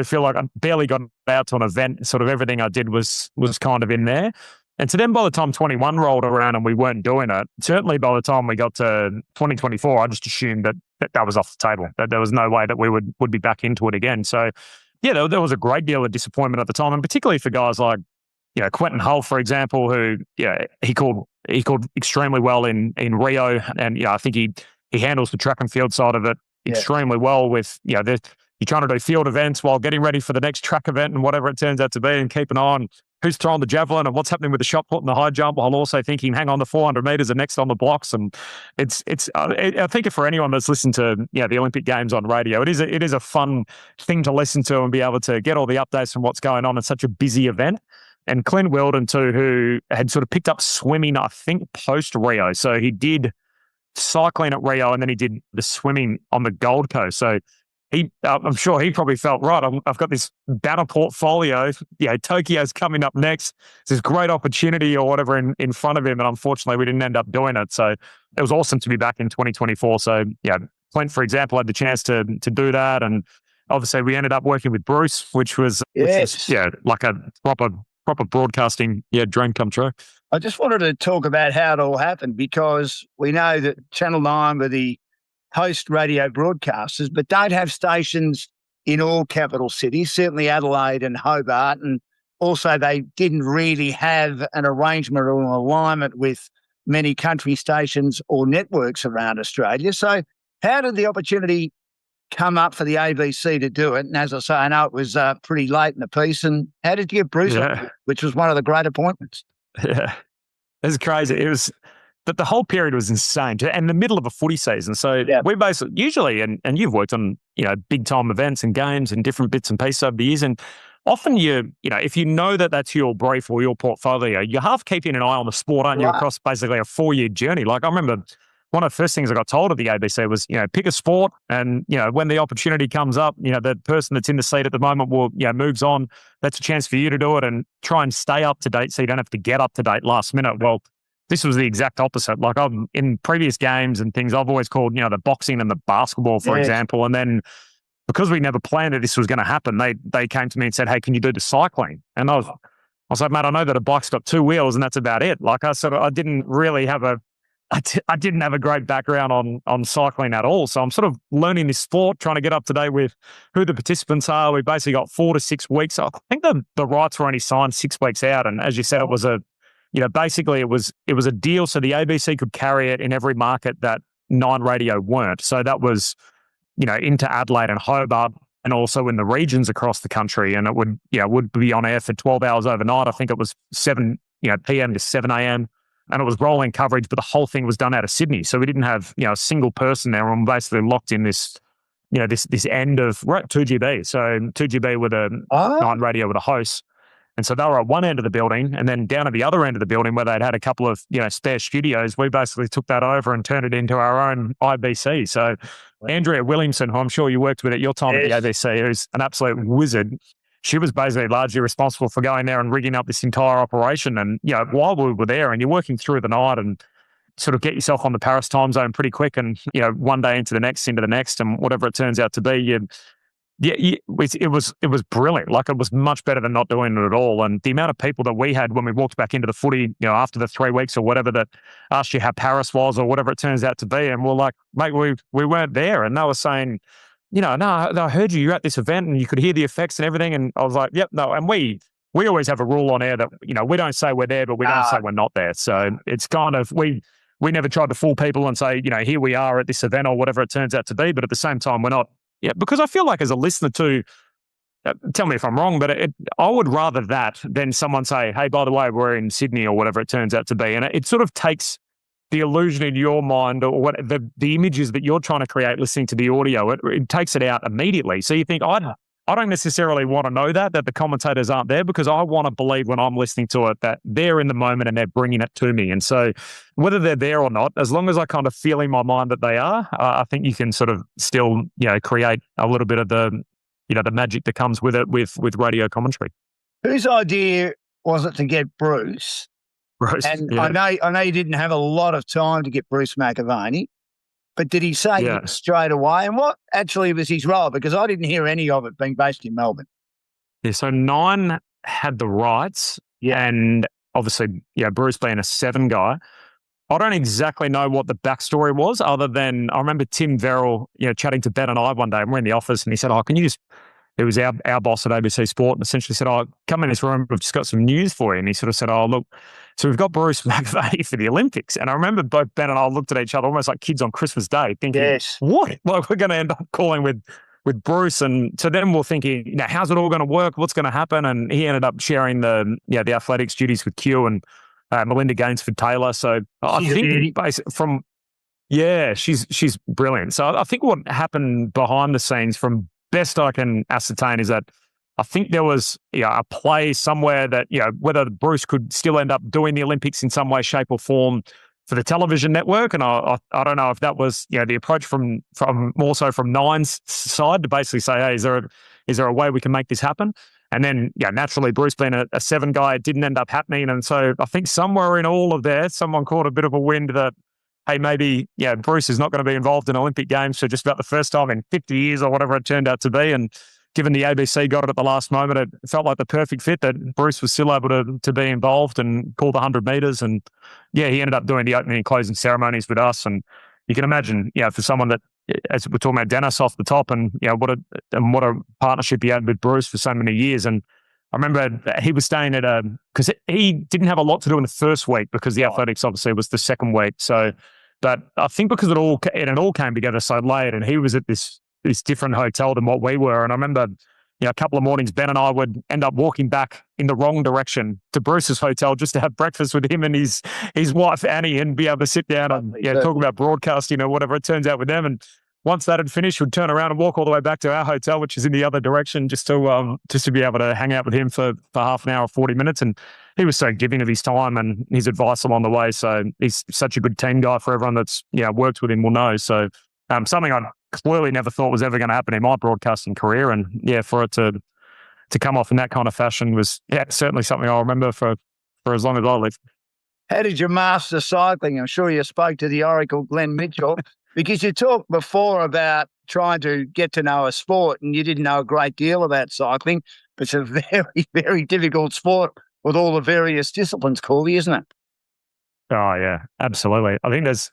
feel like I barely got out to an event. Sort of everything I did was kind of in there. And so then by the time 21 rolled around and we weren't doing it, certainly by the time we got to 2024, I just assumed that was off the table, that there was no way that we would be back into it again. So yeah, there was a great deal of disappointment at the time, and particularly for guys like Quentin Hull, for example, who he called extremely well in Rio, and I think he handles the track and field side of it extremely well. With you're trying to do field events while getting ready for the next track event and whatever it turns out to be, and keep an eye on who's throwing the javelin and what's happening with the shot put and the high jump, while also thinking, hang on, the 400 meters are next on the blocks. And I think for anyone that's listened to the Olympic Games on radio, it is a fun thing to listen to and be able to get all the updates from what's going on in such a busy event. And Clint Weldon too, who had sort of picked up swimming, I think, post Rio. So he did cycling at Rio and then he did the swimming on the Gold Coast. So I'm sure he probably felt, right, I've got this banner portfolio. Tokyo's coming up next. It's this great opportunity or whatever in front of him. And unfortunately, we didn't end up doing it. So it was awesome to be back in 2024. So Clint, for example, had the chance to do that. And obviously we ended up working with Bruce, which was like a proper broadcasting dream come true. I just wanted to talk about how it all happened, because we know that Channel 9 were the host radio broadcasters, but don't have stations in all capital cities, certainly Adelaide and Hobart. And also they didn't really have an arrangement or an alignment with many country stations or networks around Australia. So how did the opportunity come up for the ABC to do it? And as I say, I know it was pretty late in the piece. And how did you get Bruce on, which was one of the great appointments? Yeah, it was crazy. It was that the whole period was insane, and the middle of a footy season. So we basically usually, and you've worked on big time events and games and different bits and pieces over the years, and often if you know that that's your brief or your portfolio, you're half keeping an eye on the sport, aren't you, across basically a 4-year journey. Like I remember one of the first things I got told at the ABC was, pick a sport, and when the opportunity comes up, the person that's in the seat at the moment will moves on. That's a chance for you to do it and try and stay up to date so you don't have to get up to date last minute. Well, this was the exact opposite. Like in previous games and things, I've always called the boxing and the basketball, for example, and then because we never planned that this was going to happen, they came to me and said, "Hey, can you do the cycling?" And I was like, "Mate, I know that a bike's got 2 wheels and that's about it." Like I didn't really have I didn't have a great background on cycling at all. So I'm sort of learning this sport, trying to get up to date with who the participants are. We basically got 4 to 6 weeks. I think the rights were only signed 6 weeks out. And as you said, it was basically it was a deal so the ABC could carry it in every market that Nine Radio weren't. So that was, into Adelaide and Hobart and also in the regions across the country. And it would be on air for 12 hours overnight. I think it was 7 p.m. to 7 a.m. And it was rolling coverage, but the whole thing was done out of Sydney. So we didn't have, a single person there. And basically locked in this, this end of, we're at 2GB. So 2GB with a Nine Radio with a host. And so they were at one end of the building, and then down at the other end of the building where they'd had a couple of, spare studios, we basically took that over and turned it into our own IBC. So Andrea Williamson, who I'm sure you worked with at your time at the ABC, who's an absolute wizard, she was basically largely responsible for going there and rigging up this entire operation. And, while we were there and you're working through the night and sort of get yourself on the Paris time zone pretty quick and, one day into the next, and whatever it turns out to be, it was brilliant. Like it was much better than not doing it at all. And the amount of people that we had when we walked back into the footy, after the 3 weeks or whatever, that asked you how Paris was or whatever it turns out to be. And we're like, mate, we weren't there. And they were saying, no, I heard you're at this event and you could hear the effects and everything. And I was like, yep, no. And we always have a rule on air that, we don't say we're there, but we don't say we're not there. So it's kind of, we never tried to fool people and say, here we are at this event or whatever it turns out to be. But at the same time, we're not. Yeah, because I feel like as a listener too, tell me if I'm wrong, but I would rather that than someone say, hey, by the way, we're in Sydney or whatever it turns out to be. And it sort of takes the illusion in your mind or what the images that you're trying to create listening to the audio, it takes it out immediately. So you think, I don't necessarily want to know that the commentators aren't there, because I want to believe when I'm listening to it that they're in the moment and they're bringing it to me. And so whether they're there or not, as long as I kind of feel in my mind that they are, I think you can sort of still, create a little bit of the magic that comes with it with radio commentary. Whose idea was it to get Bruce? Bruce, and I know you didn't have a lot of time to get Bruce McAvaney, but did he say it straight away? And what actually was his role? Because I didn't hear any of it being based in Melbourne. Yeah, so Nine had the rights, and obviously, Bruce being a 7 guy, I don't exactly know what the backstory was, other than I remember Tim Verrill, chatting to Ben and I one day, and we're in the office, and he said, can you just, it was our boss at ABC Sport, and essentially said, come in this room, we've just got some news for you. And he sort of said, look, so we've got Bruce McAvaney for the Olympics. And I remember both Ben and I looked at each other almost like kids on Christmas Day thinking, what? Like we're going to end up calling with with Bruce. And so then we're thinking, how's it all going to work? What's going to happen? And he ended up sharing the athletics duties with Q and Melinda Gainsford Taylor. So I think she's brilliant. So I think what happened behind the scenes, from best I can ascertain, is that I think there was a play somewhere that, whether Bruce could still end up doing the Olympics in some way, shape or form for the television network. And I don't know if that was, the approach from more so from Nine's side to basically say, hey, is there a way we can make this happen? And then, naturally, Bruce being a 7 guy, it didn't end up happening. And so I think somewhere in all of that, someone caught a bit of a wind that, hey, maybe, Bruce is not going to be involved in Olympic Games for just about the first time in 50 years or whatever it turned out to be. And given the ABC got it at the last moment, it felt like the perfect fit that Bruce was still able to be involved and call the 100 metres. And, he ended up doing the opening and closing ceremonies with us. And you can imagine, for someone that, as we're talking about Dennis off the top, and, what a partnership he had with Bruce for so many years. And I remember he was staying at because he didn't have a lot to do in the first week because the athletics obviously was the second week. So, but I think because it all came together so late, and he was at this different hotel than what we were. And I remember, a couple of mornings, Ben and I would end up walking back in the wrong direction to Bruce's hotel just to have breakfast with him and his wife, Annie, and be able to sit down and talk about broadcasting or whatever it turns out with them. And once that had finished, we'd turn around and walk all the way back to our hotel, which is in the other direction, just to be able to hang out with him for half an hour or 40 minutes. And he was so giving of his time and his advice along the way. So he's such a good team guy. For everyone that's worked with him will know. So something I clearly never thought was ever going to happen in my broadcasting career. And for it to come off in that kind of fashion was certainly something I'll remember for as long as I live. How did you master cycling? I'm sure you spoke to the Oracle, Glenn Mitchell, because you talked before about trying to get to know a sport and you didn't know a great deal about cycling. It's a very, very difficult sport with all the various disciplines, Corby, isn't it? Oh, yeah, absolutely. I think there's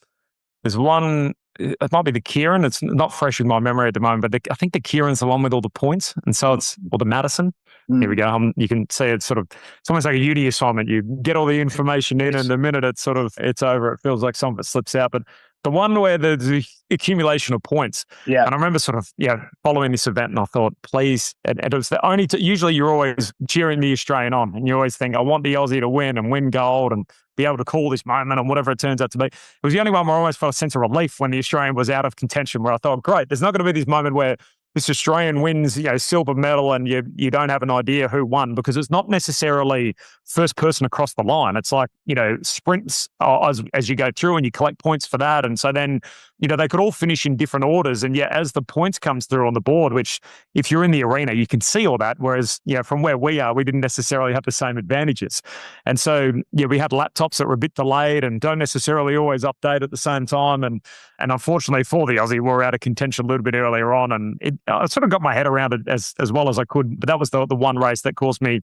one. It might be the Kieran. It's not fresh in my memory at the moment, but I think the Kieran's the one with all the points. And so or the Madison. Here we go. You can see it's almost like a uni assignment. You get all the information in and the minute it's over, it feels like some of it slips out. But the one where there's the accumulation of points. Yeah. And I remember following this event and I thought, please, and it was the only, usually you're always cheering the Australian on and you always think, I want the Aussie to win and win gold and be able to call this moment and whatever it turns out to be. It was the only one where I almost felt a sense of relief when the Australian was out of contention, where I thought, great, there's not going to be this moment where this Australian wins, silver medal and you don't have an idea who won, because it's not necessarily first person across the line. It's like, sprints as you go through and you collect points for that. And so then, they could all finish in different orders. And yet as the points comes through on the board, which if you're in the arena, you can see all that. Whereas, from where we are, we didn't necessarily have the same advantages. And so, we had laptops that were a bit delayed and don't necessarily always update at the same time. And unfortunately for the Aussie, we were out of contention a little bit earlier on. And I sort of got my head around it as well as I could. But that was the one race that caused me,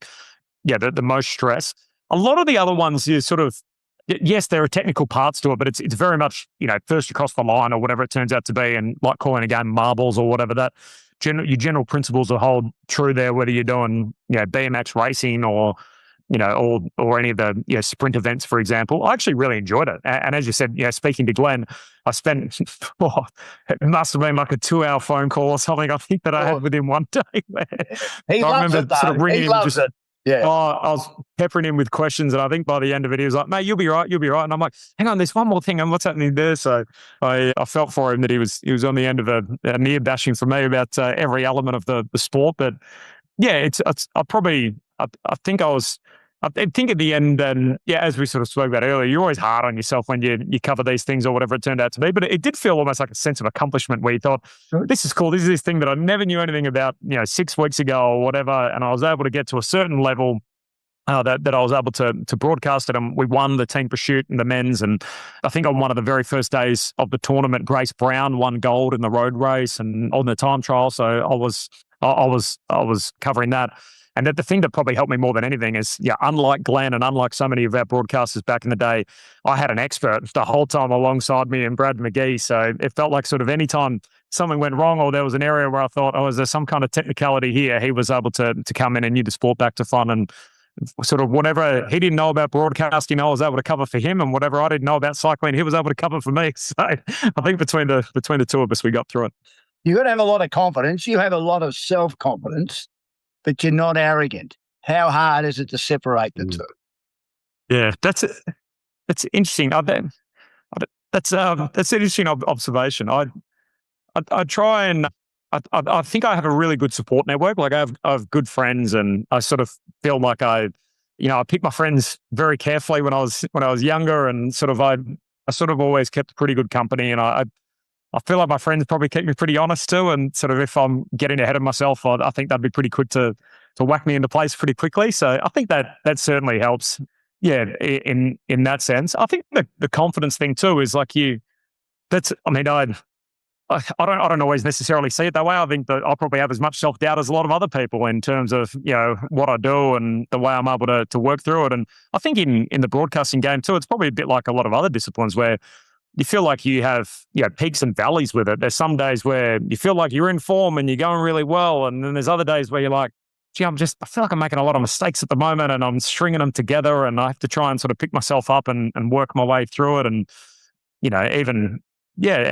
the most stress. A lot of the other ones, yes, there are technical parts to it, but it's very much, first you cross the line or whatever it turns out to be, and like calling a game marbles or whatever, that your general principles will hold true there, whether you're doing, BMX racing or any of the sprint events, for example. I actually really enjoyed it. And as you said, speaking to Glenn, I spent, it must have been like a 2-hour phone call or something, I think, that I had with him one day. He loves it, though. He loves it. Yeah. I was peppering him with questions, and I think by the end of it, he was like, mate, you'll be right. And I'm like, hang on, there's one more thing, and what's happening there? So I felt for him that he was on the end of a near bashing for me about every element of the sport. But yeah, I think at the end, and as we sort of spoke about earlier, you're always hard on yourself when you cover these things or whatever it turned out to be. But it did feel almost like a sense of accomplishment where you thought, this is cool. This is this thing that I never knew anything about, 6 weeks ago or whatever. And I was able to get to a certain level that I was able to broadcast it. And we won the team pursuit and the men's. And I think on one of the very first days of the tournament, Grace Brown won gold in the road race and on the time trial. So I was covering that. And the thing that probably helped me more than anything is, unlike Glenn and unlike so many of our broadcasters back in the day, I had an expert the whole time alongside me and Brad McGee. So it felt like sort of any time something went wrong or there was an area where I thought, is there some kind of technicality here? He was able to come in and knew the sport back to front, and sort of whatever he didn't know about broadcasting, I was able to cover for him, and whatever I didn't know about cycling, he was able to cover for me. So I think between the two of us, we got through it. You've got to have a lot of confidence. You have a lot of self-confidence, but you're not arrogant. How hard is it to separate the two? Yeah, that's interesting. That's an interesting observation. I try and I think I have a really good support network. Like I have good friends, and I sort of feel like I pick my friends very carefully when I was younger, and I sort of always kept pretty good company, and I feel like my friends probably keep me pretty honest too. And sort of if I'm getting ahead of myself, I think that'd be pretty quick to whack me into place pretty quickly. So I think that certainly helps. Yeah, in that sense, I think the confidence thing too is like you. That's I mean I don't always necessarily see it that way. I think that I probably have as much self-doubt as a lot of other people in terms of, what I do and the way I'm able to work through it. And I think in the broadcasting game too, it's probably a bit like a lot of other disciplines where you feel like you have, peaks and valleys with it. There's some days where you feel like you're in form and you're going really well. And then there's other days where you're like, gee, I feel like I'm making a lot of mistakes at the moment and I'm stringing them together and I have to try and sort of pick myself up and work my way through it. And, and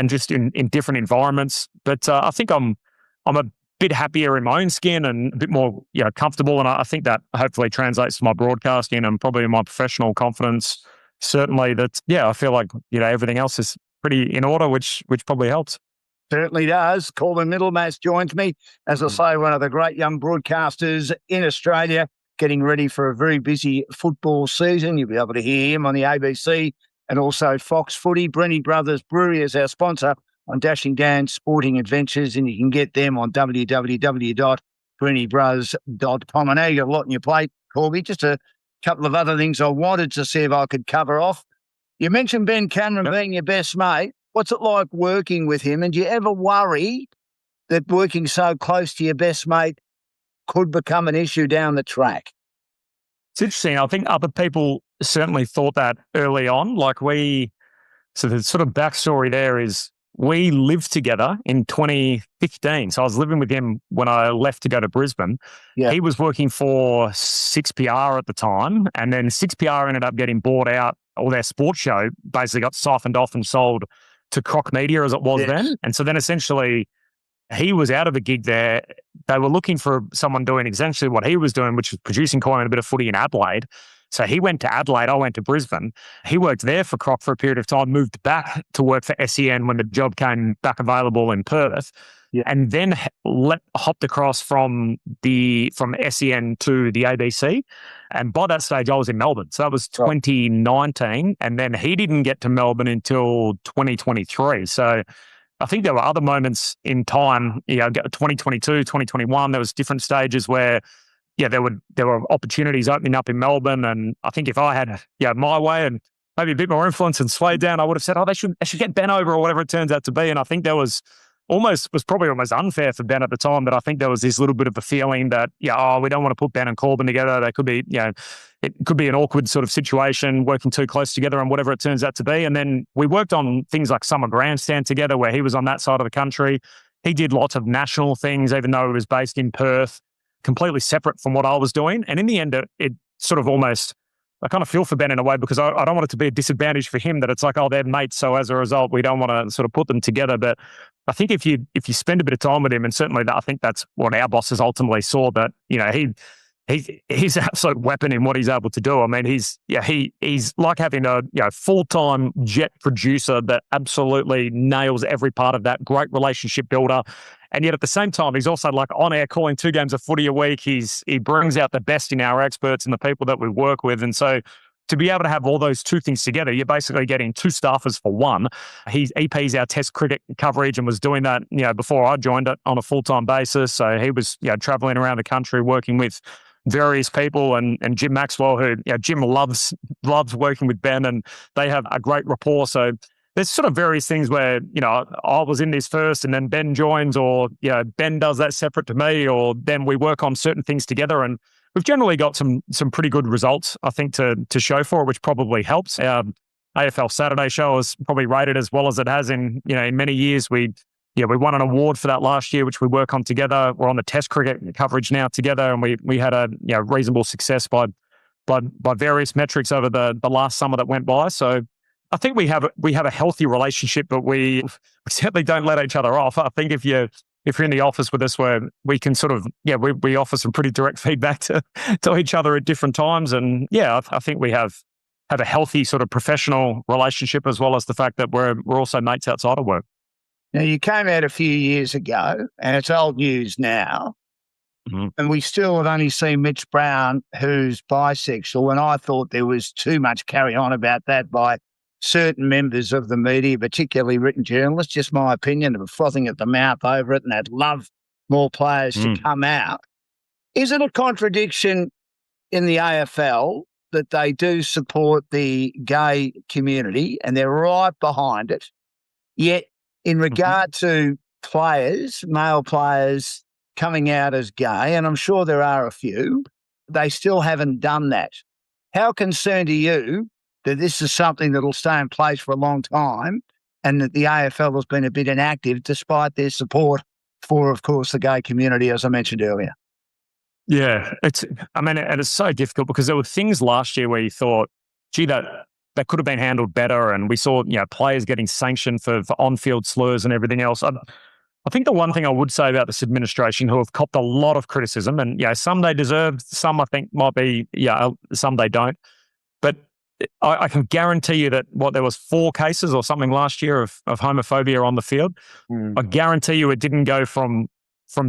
just in different environments. But I think I'm a bit happier in my own skin and a bit more comfortable. And I think that hopefully translates to my broadcasting and probably my professional confidence. Certainly that, I feel like, everything else is pretty in order, which probably helps. Certainly does. Corbin Middlemas joins me, as I say, one of the great young broadcasters in Australia, getting ready for a very busy football season. You'll be able to hear him on the ABC and also Fox Footy. Brenny Brothers Brewery is our sponsor on Dashing Dan's Sporting Adventures, and you can get them on www.brennybros.com. I know you've got a lot on your plate, Corby. Just a couple of other things I wanted to see if I could cover off. You mentioned Ben Cameron being your best mate. What's it like working with him? And do you ever worry that working so close to your best mate could become an issue down the track? It's interesting. I think other people certainly thought that early on. So the sort of backstory there is we lived together in 2015. So I was living with him when I left to go to Brisbane. Yeah. He was working for 6PR at the time. And then 6PR ended up getting bought out, or their sports show basically got siphoned off and sold to Croc Media as it was then. And so then essentially he was out of a gig there. They were looking for someone doing essentially what he was doing, which was producing quite a bit of footy in Adelaide. So he went to Adelaide, I went to Brisbane. He worked there for Croc for a period of time, moved back to work for SEN when the job came back available in Perth, and then hopped across from SEN to the ABC. And by that stage, I was in Melbourne. So that was 2019. And then he didn't get to Melbourne until 2023. So I think there were other moments in time, 2022, 2021, there was different stages where there were opportunities opening up in Melbourne, and I think if I had my way and maybe a bit more influence and swayed down, I would have said, they should get Ben over or whatever it turns out to be. And I think there was probably almost unfair for Ben at the time, but I think there was this little bit of a feeling that we don't want to put Ben and Corbin together. They could be it could be an awkward sort of situation working too close together and whatever it turns out to be. And then we worked on things like Summer Grandstand together, where he was on that side of the country. He did lots of national things, even though he was based in Perth, completely separate from what I was doing. And in the end, it sort of almost, I kind of feel for Ben in a way, because I don't want it to be a disadvantage for him that it's like, they're mates, so as a result, we don't want to sort of put them together. But I think if you spend a bit of time with him, and certainly I think that's what our bosses ultimately saw, that, he's an absolute weapon in what he's able to do. I mean, he's like having a full-time jet producer that absolutely nails every part of that, great relationship builder. And yet at the same time, he's also like on air calling 2 games of footy a week. He brings out the best in our experts and the people that we work with. And so to be able to have all those two things together, you're basically getting 2 staffers for one. He EPs our test cricket coverage and was doing that, before I joined it on a full-time basis. So he was, traveling around the country working with various people, and Jim Maxwell, who, Jim loves working with Ben, and they have a great rapport. So there's sort of various things where, I was in this first and then Ben joins, or, Ben does that separate to me, or then we work on certain things together. And we've generally got some pretty good results, I think, to show for it, which probably helps. Our AFL Saturday show is probably rated as well as it has in many years. We won an award for that last year, which we work on together. We're on the Test cricket coverage now together, and we had a reasonable success by various metrics over the last summer that went by. So I think we have a healthy relationship, but we certainly don't let each other off. I think if you're in the office with us, where we can sort of we offer some pretty direct feedback to each other at different times, and I think we have a healthy sort of professional relationship, as well as the fact that we're also mates outside of work. Now, you came out a few years ago, and it's old news now. Mm-hmm. And we still have only seen Mitch Brown, who's bisexual, and I thought there was too much carry on about that by certain members of the media, particularly written journalists. Just my opinion, of frothing at the mouth over it, and they'd love more players to come out. Is it a contradiction in the AFL that they do support the gay community and they're right behind it, yet in regard to players, male players coming out as gay, and I'm sure there are a few, they still haven't done that? How concerned are you that this is something that will stay in place for a long time and that the AFL has been a bit inactive despite their support for, of course, the gay community, as I mentioned earlier? Yeah, and it's so difficult because there were things last year where you thought, gee, that could have been handled better. And we saw, players getting sanctioned for on-field slurs and everything else. I think the one thing I would say about this administration, who have copped a lot of criticism, and some they deserve, some I think might be, some they don't. But I can guarantee you that there was 4 cases or something last year of homophobia on the field. I guarantee you it didn't go from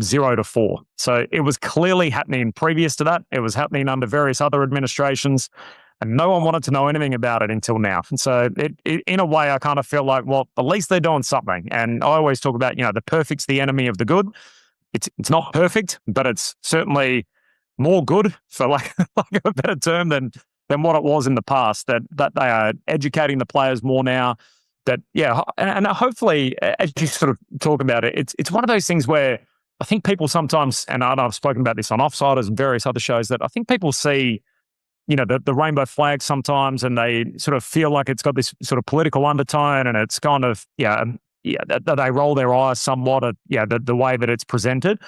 0 to 4. So it was clearly happening previous to that. It was happening under various other administrations, and no one wanted to know anything about it until now. And so in a way, I kind of feel like, well, at least they're doing something. And I always talk about, the perfect's the enemy of the good. It's not perfect, but it's certainly more good, for lack of a better term, than what it was in the past. That they are educating the players more now. That and hopefully, as you sort of talk about it, it's one of those things where I think people sometimes, and I've spoken about this on Offsiders and various other shows, that I think people see, the rainbow flag sometimes, and they sort of feel like it's got this sort of political undertone, and it's kind of, that they roll their eyes somewhat at, the way that it's presented.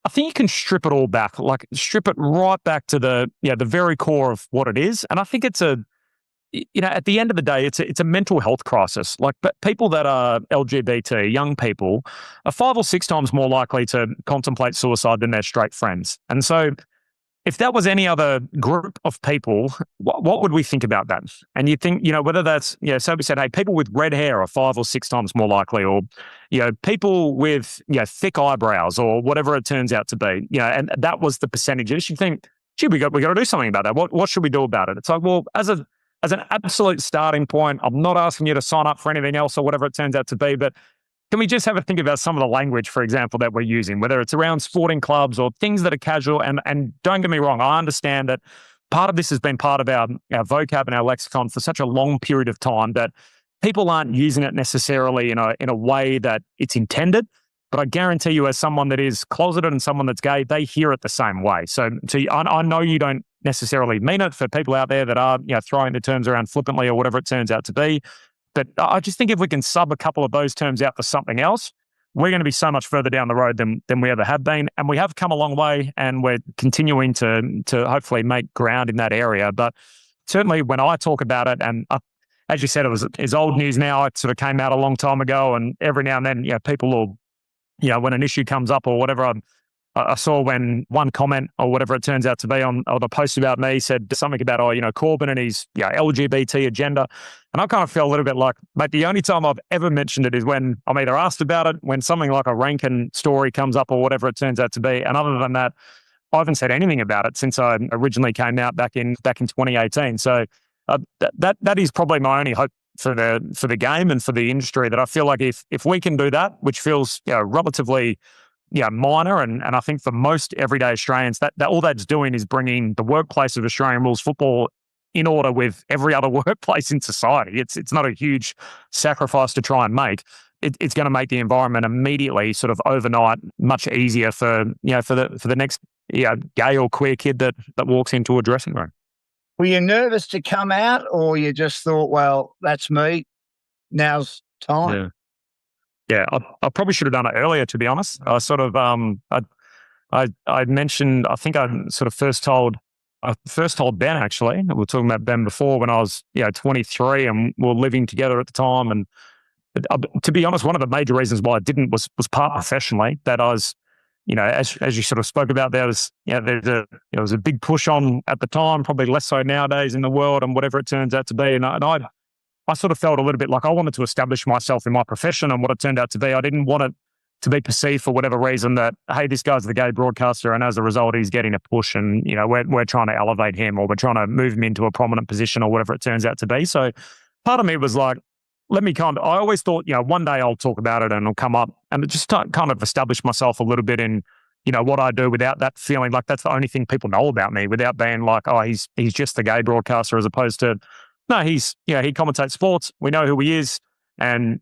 I think you can strip it all back, like strip it right back to the very core of what it is. And I think it's at the end of the day, it's a mental health crisis. Like, but people that are LGBT, young people, are 5 or 6 times more likely to contemplate suicide than their straight friends. And so, if that was any other group of people, what would we think about that? And you think, whether that's, so we said, hey, people with red hair are 5 or 6 times more likely, or, people with, thick eyebrows, or whatever it turns out to be, and that was the percentages. You think, gee, we got to do something about that. What should we do about it? It's like, well, as an absolute starting point, I'm not asking you to sign up for anything else or whatever it turns out to be, but can we just have a think about some of the language, for example, that we're using, whether it's around sporting clubs or things that are casual? And don't get me wrong, I understand that part of this has been part of our vocab and our lexicon for such a long period of time that people aren't using it necessarily in a way that it's intended. But I guarantee you, as someone that is closeted and someone that's gay, they hear it the same way. So I know you don't necessarily mean it, for people out there that are throwing the terms around flippantly or whatever it turns out to be. But I just think if we can sub a couple of those terms out for something else, we're going to be so much further down the road than we ever have been. And we have come a long way, and we're continuing to hopefully make ground in that area. But certainly when I talk about it, and as you said, it's old news now. It sort of came out a long time ago, and every now and then, people will, when an issue comes up or whatever, I saw when one comment or whatever it turns out to be on the post about me said something about, Corbin and his LGBT agenda. And I kind of feel a little bit like, mate, the only time I've ever mentioned it is when I'm either asked about it, when something like a Rankin story comes up or whatever it turns out to be. And other than that, I haven't said anything about it since I originally came out back in 2018. So that is probably my only hope for the game and for the industry, that I feel like if we can do that, which feels relatively minor, and I think for most everyday Australians, that all that's doing is bringing the workplace of Australian rules football in order with every other workplace in society. It's not a huge sacrifice to try and make. It's going to make the environment immediately, sort of overnight, much easier for the next gay or queer kid that walks into a dressing room. Were you nervous to come out, or you just thought, well, that's me, now's time? Yeah, I probably should have done it earlier, to be honest. I sort of, I mentioned, I think I sort of first told I first told Ben, actually. We were talking about Ben before when I was 23 and we were living together at the time. And to be honest, one of the major reasons why I didn't was part professionally, that I was, as you sort of spoke about, there was, there was a big push on at the time, probably less so nowadays in the world and whatever it turns out to be. And I sort of felt a little bit like I wanted to establish myself in my profession, and what it turned out to be, I didn't want it to be perceived for whatever reason that, hey, this guy's the gay broadcaster, and as a result, he's getting a push, and we're trying to elevate him, or we're trying to move him into a prominent position, or whatever it turns out to be. So part of me was like, I always thought, one day I'll talk about it and it'll come up, and it just kind of establish myself a little bit in, what I do, without that feeling like that's the only thing people know about me, without being like, oh, he's just the gay broadcaster, as opposed to, no, he commentates sports. We know who he is. And,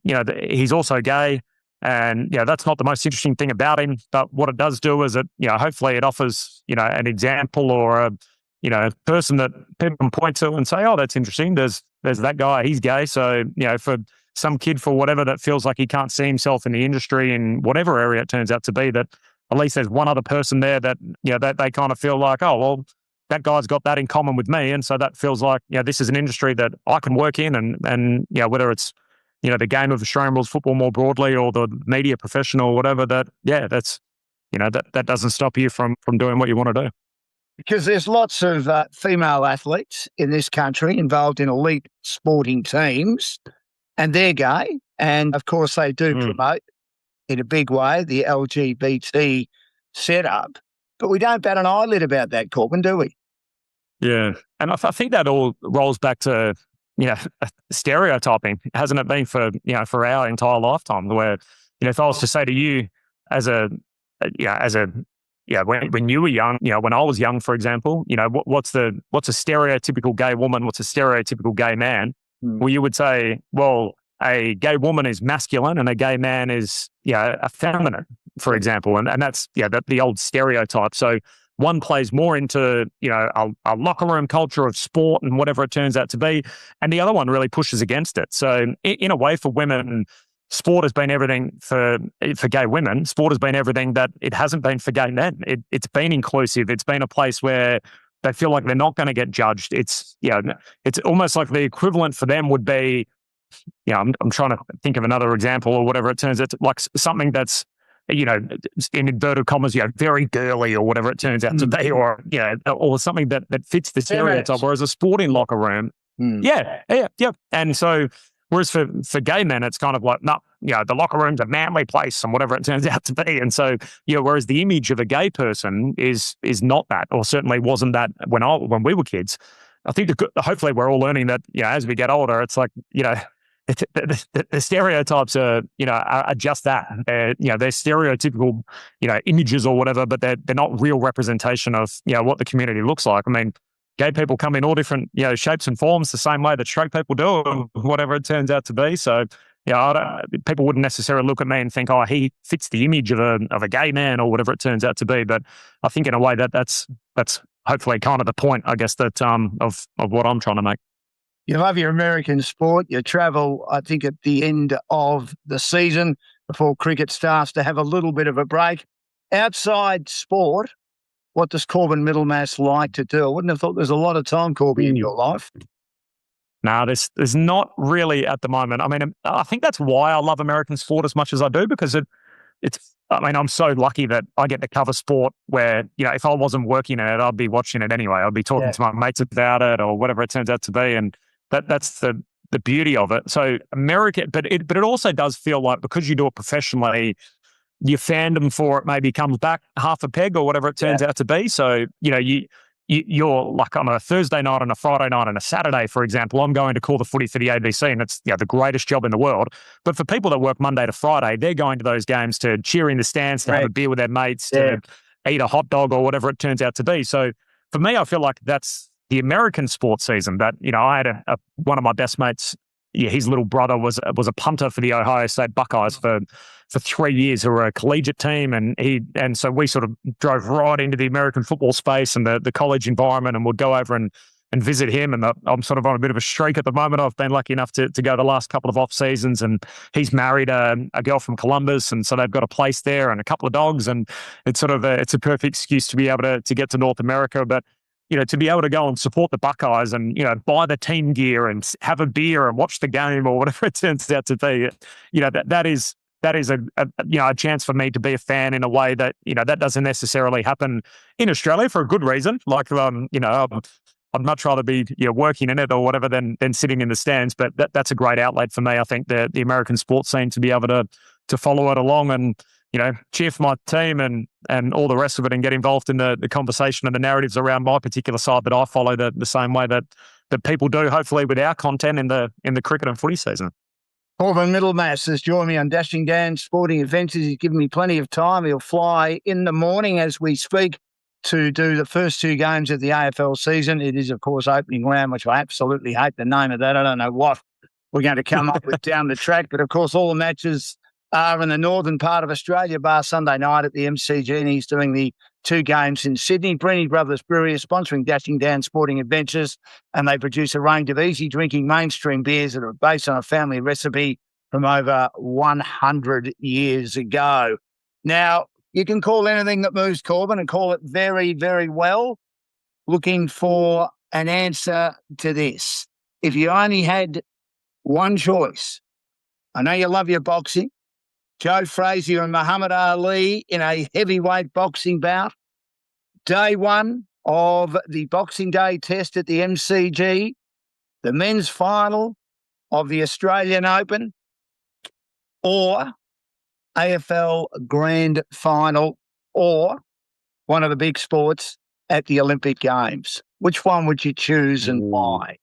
he's also gay. And, that's not the most interesting thing about him. But what it does do is it, hopefully it offers, an example, or a person that people can point to and say, oh, that's interesting. There's that guy, he's gay. So, for some kid, for whatever, that feels like he can't see himself in the industry in whatever area it turns out to be, that at least there's one other person there that, that they kind of feel like, oh, well, that guy's got that in common with me. And so that feels like, this is an industry that I can work in, and whether it's, the game of Australian rules football more broadly, or the media professional, or whatever, that's, that doesn't stop you from doing what you want to do. Because there's lots of female athletes in this country involved in elite sporting teams, and they're gay. And of course, they do promote in a big way the LGBT setup. But we don't bat an eyelid about that, Corbin, do we? Yeah. And I think that all rolls back to, stereotyping, hasn't it been for our entire lifetime, where, if I was to say to you when you were young, when I was young, for example, what's a stereotypical gay woman? What's a stereotypical gay man? Well, you would say, well, a gay woman is masculine and a gay man is, effeminate, for example. And that's, the old stereotype. So one plays more into, a locker room culture of sport and whatever it turns out to be. And the other one really pushes against it. So in a way, for women, sport has been everything for gay women. Sport has been everything that it hasn't been for gay men. It's been inclusive. It's been a place where they feel like they're not going to get judged. It's, it's almost like the equivalent for them would be, I'm trying to think of another example, or whatever it turns out to, like something that's, in inverted commas, very girly, or whatever it turns out to be, or, or something that fits the stereotype. Whereas a sporting locker room, yeah. And so, whereas for gay men, it's kind of like, no, the locker room's a manly place, and whatever it turns out to be. And so, whereas the image of a gay person is not that, or certainly wasn't that when we were kids. I think hopefully we're all learning that, as we get older, it's like, the stereotypes are just that. They're stereotypical, images or whatever, but they're not real representation of, what the community looks like. I mean, gay people come in all different, shapes and forms, the same way that straight people do, whatever it turns out to be. So, people wouldn't necessarily look at me and think, oh, he fits the image of a gay man, or whatever it turns out to be. But I think in a way that's hopefully kind of the point, I guess, that of what I'm trying to make. You love your American sport. You travel, I think, at the end of the season before cricket starts to have a little bit of a break. Outside sport, what does Corbin Middlemas like to do? I wouldn't have thought there's a lot of time, Corbin, in your life. No, there's not really at the moment. I mean, I think that's why I love American sport as much as I do, because I'm so lucky that I get to cover sport where, if I wasn't working in it, I'd be watching it anyway. I'd be talking to my mates about it, or whatever it turns out to be. And that's the beauty of it. So America, but it also does feel like, because you do it professionally, your fandom for it maybe comes back half a peg, or whatever it turns out to be. So, you're like, on a Thursday night and a Friday night and a Saturday, for example, I'm going to call the footy for the ABC, and it's the greatest job in the world. But for people that work Monday to Friday, they're going to those games to cheer in the stands, to have a beer with their mates, to eat a hot dog, or whatever it turns out to be. So for me, I feel like that's the American sports season. That, I had one of my best mates, his little brother was a punter for the Ohio State Buckeyes for 3 years, who were a collegiate team, and so we sort of drove right into the American football space and the college environment, and would go over and visit him. And I'm sort of on a bit of a streak at the moment. I've been lucky enough to go the last couple of off seasons, and he's married a girl from Columbus, and so they've got a place there and a couple of dogs, and it's sort of it's a perfect excuse to be able to get to North America. But to be able to go and support the Buckeyes and, buy the team gear and have a beer and watch the game or whatever it turns out to be, that is a chance for me to be a fan in a way that, that doesn't necessarily happen in Australia for a good reason. Like, I'd much rather be working in it or whatever than sitting in the stands. But that's a great outlet for me. I think the American sports scene to be able to follow it along and, cheer for my team and all the rest of it and get involved in the conversation and the narratives around my particular side that I follow the same way that people do, hopefully, with our content in the cricket and footy season. Corbin Middlemas has joined me on Dashing Dan Sporting Adventures. He's given me plenty of time. He'll fly in the morning as we speak to do the first 2 games of the AFL season. It is, of course, opening round, which I absolutely hate the name of that. I don't know what we're going to come up with down the track. But, of course, all the matches are in the northern part of Australia, bar Sunday night at the MCG, and he's doing the 2 games in Sydney. Breeny Brothers Brewery is sponsoring Dashing Dan Sporting Adventures, and they produce a range of easy-drinking mainstream beers that are based on a family recipe from over 100 years ago. Now, you can call anything that moves, Corbin, and call it very, very well. Looking for an answer to this. If you only had one choice, I know you love your boxing, Joe Frazier and Muhammad Ali in a heavyweight boxing bout. Day 1 of the Boxing Day test at the MCG, the men's final of the Australian Open, or AFL Grand Final, or one of the big sports at the Olympic Games. Which one would you choose and why?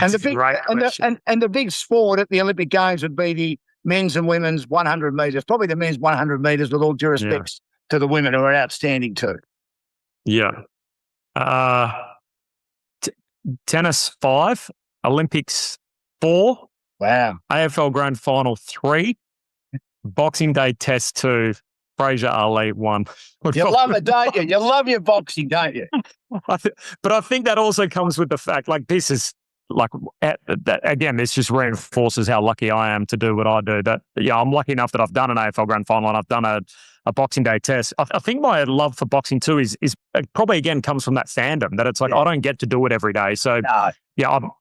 And the big sport at the Olympic Games would be the men's and women's 100 metres, probably the men's 100 metres with all due respects to the women who are outstanding too. Yeah. Tennis 5, Olympics 4. Wow. AFL Grand Final 3, Boxing Day Test 2, Frazier Ali 1. You love it, don't you? You love your boxing, don't you? But I think that also comes with the fact, like, this is, like, again, this just reinforces how lucky I am to do what I do. That, I'm lucky enough that I've done an AFL Grand Final and I've done a Boxing Day test. I think my love for boxing too is probably, again, comes from that fandom, that it's like, I don't get to do it every day. So,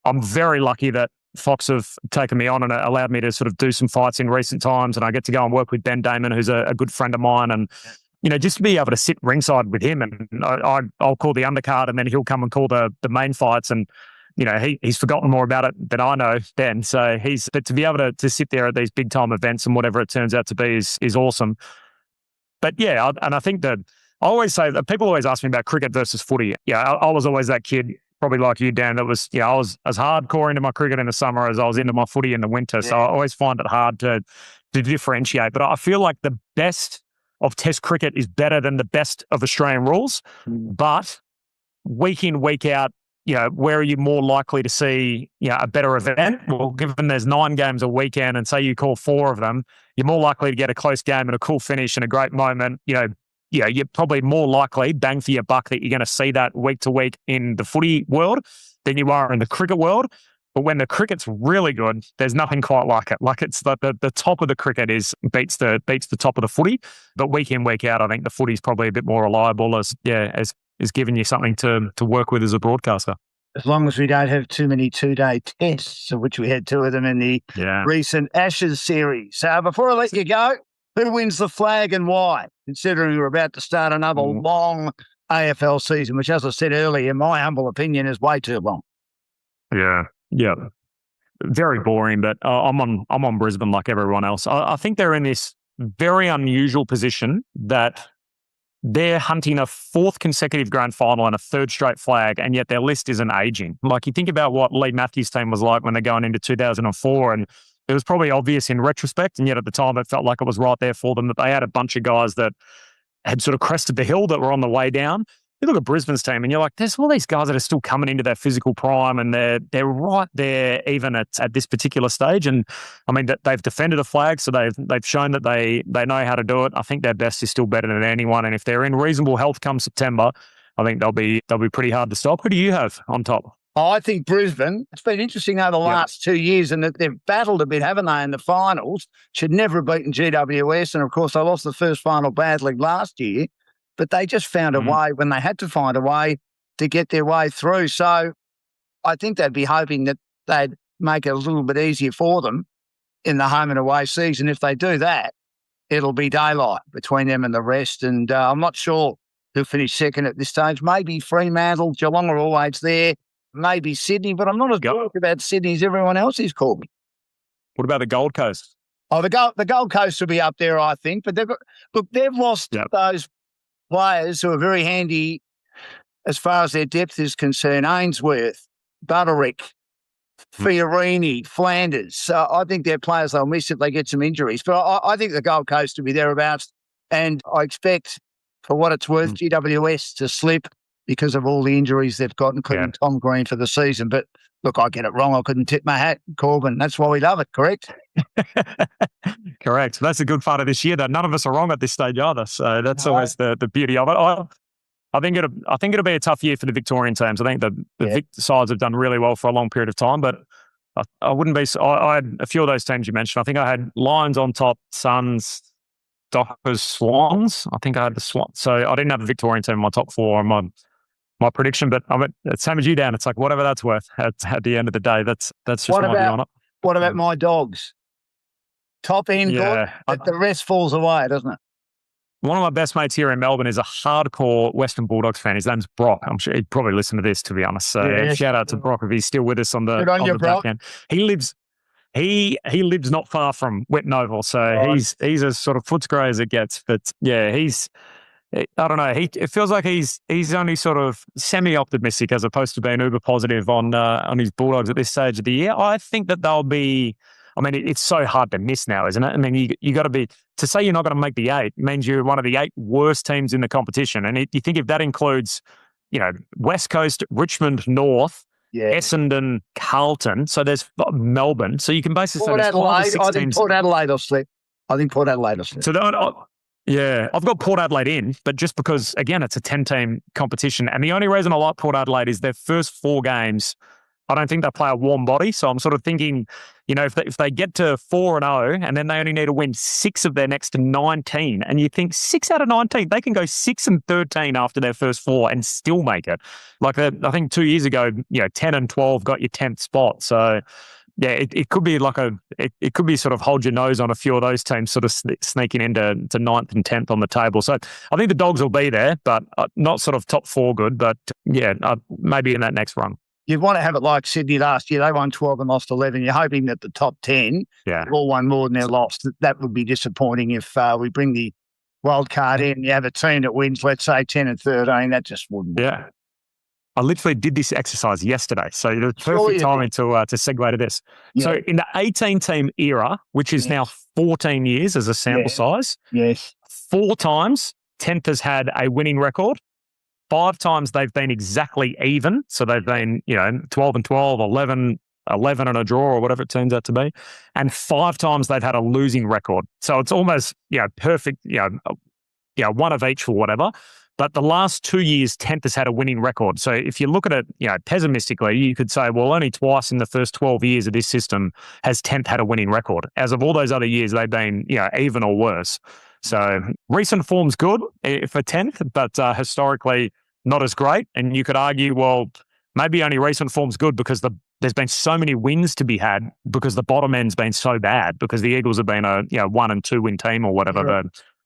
I'm very lucky that Fox have taken me on and allowed me to sort of do some fights in recent times, and I get to go and work with Ben Damon, who's a good friend of mine, and just to be able to sit ringside with him, and I'll call the undercard, and then he'll come and call the main fights, and he's forgotten more about it than I know, Ben. So but to be able to sit there at these big time events and whatever it turns out to be is awesome. But yeah, and I think that I always say that people always ask me about cricket versus footy. Yeah, I was always that kid, probably like you, Dan, that was, I was as hardcore into my cricket in the summer as I was into my footy in the winter. So I always find it hard to differentiate. But I feel like the best of Test cricket is better than the best of Australian rules. But week in, week out, where are you more likely to see, a better event? Well, given there's 9 games a weekend and say you call 4 of them, you're more likely to get a close game and a cool finish and a great moment. You're probably more likely, bang for your buck, that you're going to see that week to week in the footy world than you are in the cricket world. But when the cricket's really good, there's nothing quite like it. Like, it's the top of the cricket beats the top of the footy. But week in, week out, I think the footy's probably a bit more reliable as giving you something to work with as a broadcaster. As long as we don't have too many 2-day tests, of which we had 2 of them in the recent Ashes series. Before I let you go, who wins the flag and why? Considering we're about to start another long AFL season, which, as I said earlier, in my humble opinion, is way too long. Yeah. Very boring, but I'm on Brisbane like everyone else. I think they're in this very unusual position that they're hunting a 4th consecutive grand final and a 3rd straight flag, and yet their list isn't aging. Like, you think about what Lee Matthews' team was like when they're going into 2004, and it was probably obvious in retrospect, and yet at the time it felt like it was right there for them, that they had a bunch of guys that had sort of crested the hill that were on the way down. You look at Brisbane's team and you're like, there's all these guys that are still coming into their physical prime, and they're right there even at this particular stage. And I mean, that they've defended a flag, so they've shown that they know how to do it. I think their best is still better than anyone, and if they're in reasonable health come September, I think they'll be pretty hard to stop. Who do you have on top? I think Brisbane, it's been interesting over the last 2 years, and that they've battled a bit, haven't they, in the finals. Should never have beaten GWS, and of course they lost the first final badly last year. but they just found a way when they had to find a way to get their way through. So I think they'd be hoping that they'd make it a little bit easier for them in the home and away season. If they do that, it'll be daylight between them and the rest. And I'm not sure who'll finish second at this stage. Maybe Fremantle, Geelong are always there. Maybe Sydney, but I'm not as good about Sydney as everyone else is, Corbin. What about the Gold Coast? Oh, the Gold Coast will be up there, I think. But they've lost those players who are very handy as far as their depth is concerned. Ainsworth, Butterick, Fiorini, Flanders. So I think they're players they'll miss if they get some injuries. But I think the Gold Coast will be thereabouts. And I expect, for what it's worth, GWS to slip because of all the injuries they've got, including Tom Green for the season. But look, I get it wrong. I couldn't tip my hat, Corbin. That's why we love it, correct? Correct. That's a good part of this year that none of us are wrong at this stage either. So that's always the beauty of it. I think it'll be a tough year for the Victorian teams. I think the Vic sides have done really well for a long period of time, but I wouldn't be. I had a few of those teams you mentioned. I think I had Lions on top, Suns, Dockers, Swans. I think I had the Swans. So I didn't have the Victorian team in my top four on my prediction, but I'm it's same as you, Dan. It's like whatever that's worth at the end of the day. That's just my view on it. What about my Dogs? Top end, good, but the rest falls away, doesn't it? One of my best mates here in Melbourne is a hardcore Western Bulldogs fan. His name's Brock. I'm sure he'd probably listen to this, to be honest. So shout out to Brock if he's still with us on the back end. He lives not far from Wetton Oval, so he's as sort of Footscray as it gets. But yeah, I don't know. It feels like he's only sort of semi-optimistic as opposed to being uber positive on his Bulldogs at this stage of the year. I think that they'll be. I mean, it's so hard to miss now, isn't it? I mean, you got to be to say you're not going to make the 8 means you're one of the 8 worst teams in the competition. And you think if that includes, West Coast, Richmond, North, Essendon, Carlton. So there's Melbourne. So you can basically say there's 5 or 6 I think teams. Port Adelaide will slip. So I've got Port Adelaide in, but just because, again, it's a 10-team competition. And the only reason I like Port Adelaide is their first 4 games, I don't think they play a warm body. So I'm sort of thinking, if they get to 4-0 and then they only need to win 6 of their next 19, and you think 6 out of 19, they can go 6-13 after their first 4 and still make it. Like I think 2 years ago, 10-12 got your 10th spot. So yeah, it could be it could be sort of hold your nose on a few of those teams sort of sneaking into 9th and 10th on the table. So I think the Dogs will be there, but not sort of top 4 good, but maybe in that next run. You'd want to have it like Sydney last year. They won 12 and lost 11. You're hoping that the top 10 all won more than they lost. That would be disappointing if we bring the wild card in. You have a team that wins, let's say, 10 and 13. That just wouldn't work. Yeah. I literally did this exercise yesterday. So the perfect timing to segue to this. Yeah. So in the 18-team era, which is now 14 years as a sample size, 4 times 10th has had a winning record. 5 times they've been exactly even. So they've been, 12 and 12, 11 and a draw or whatever it turns out to be. And 5 times they've had a losing record. So it's almost, perfect, one of each or whatever. But the last 2 years, 10th has had a winning record. So if you look at it, pessimistically, you could say, well, only twice in the first 12 years of this system has 10th had a winning record. As of all those other years, they've been, even or worse. So recent form's good for 10th, but historically not as great. And you could argue, well, maybe only recent form's good because there's been so many wins to be had because the bottom end's been so bad because the Eagles have been a 1 and 2 win team or whatever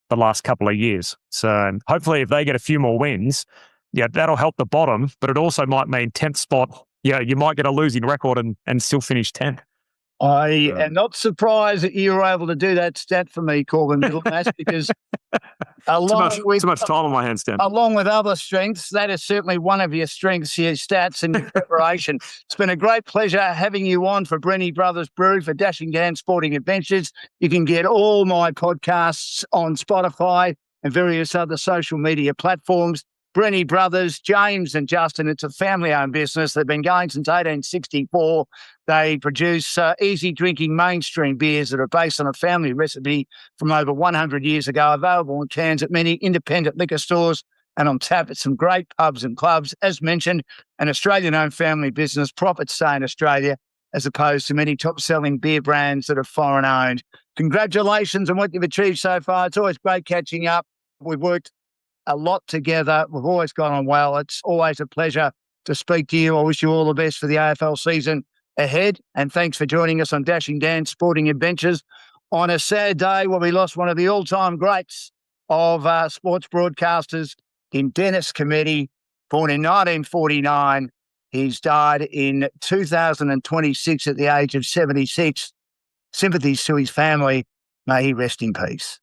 the last couple of years. So hopefully if they get a few more wins, that'll help the bottom, but it also might mean 10th spot. You might get a losing record and still finish 10th. I am not surprised that you were able to do that stat for me, Corbin Middlemas, because too much time on my hands, Dan. Along with other strengths, that is certainly one of your strengths, your stats and your preparation. It's been a great pleasure having you on for Brenny Brothers Brewery for Dashing Dan Sporting Adventures. You can get all my podcasts on Spotify and various other social media platforms. Brenny Brothers, James and Justin, it's a family-owned business. They've been going since 1864. They produce easy-drinking mainstream beers that are based on a family recipe from over 100 years ago, available in cans at many independent liquor stores and on tap at some great pubs and clubs. As mentioned, an Australian-owned family business, profits stay in Australia, as opposed to many top-selling beer brands that are foreign-owned. Congratulations on what you've achieved so far. It's always great catching up. We've worked a lot together. We've always gone on well. It's always a pleasure to speak to you. I wish you all the best for the AFL season ahead. And thanks for joining us on Dashing Dan's Sporting Adventures on a sad day where we lost one of the all-time greats of sports broadcasters in Dennis Cometti, born in 1949. He's died in 2026 at the age of 76. Sympathies to his family. May he rest in peace.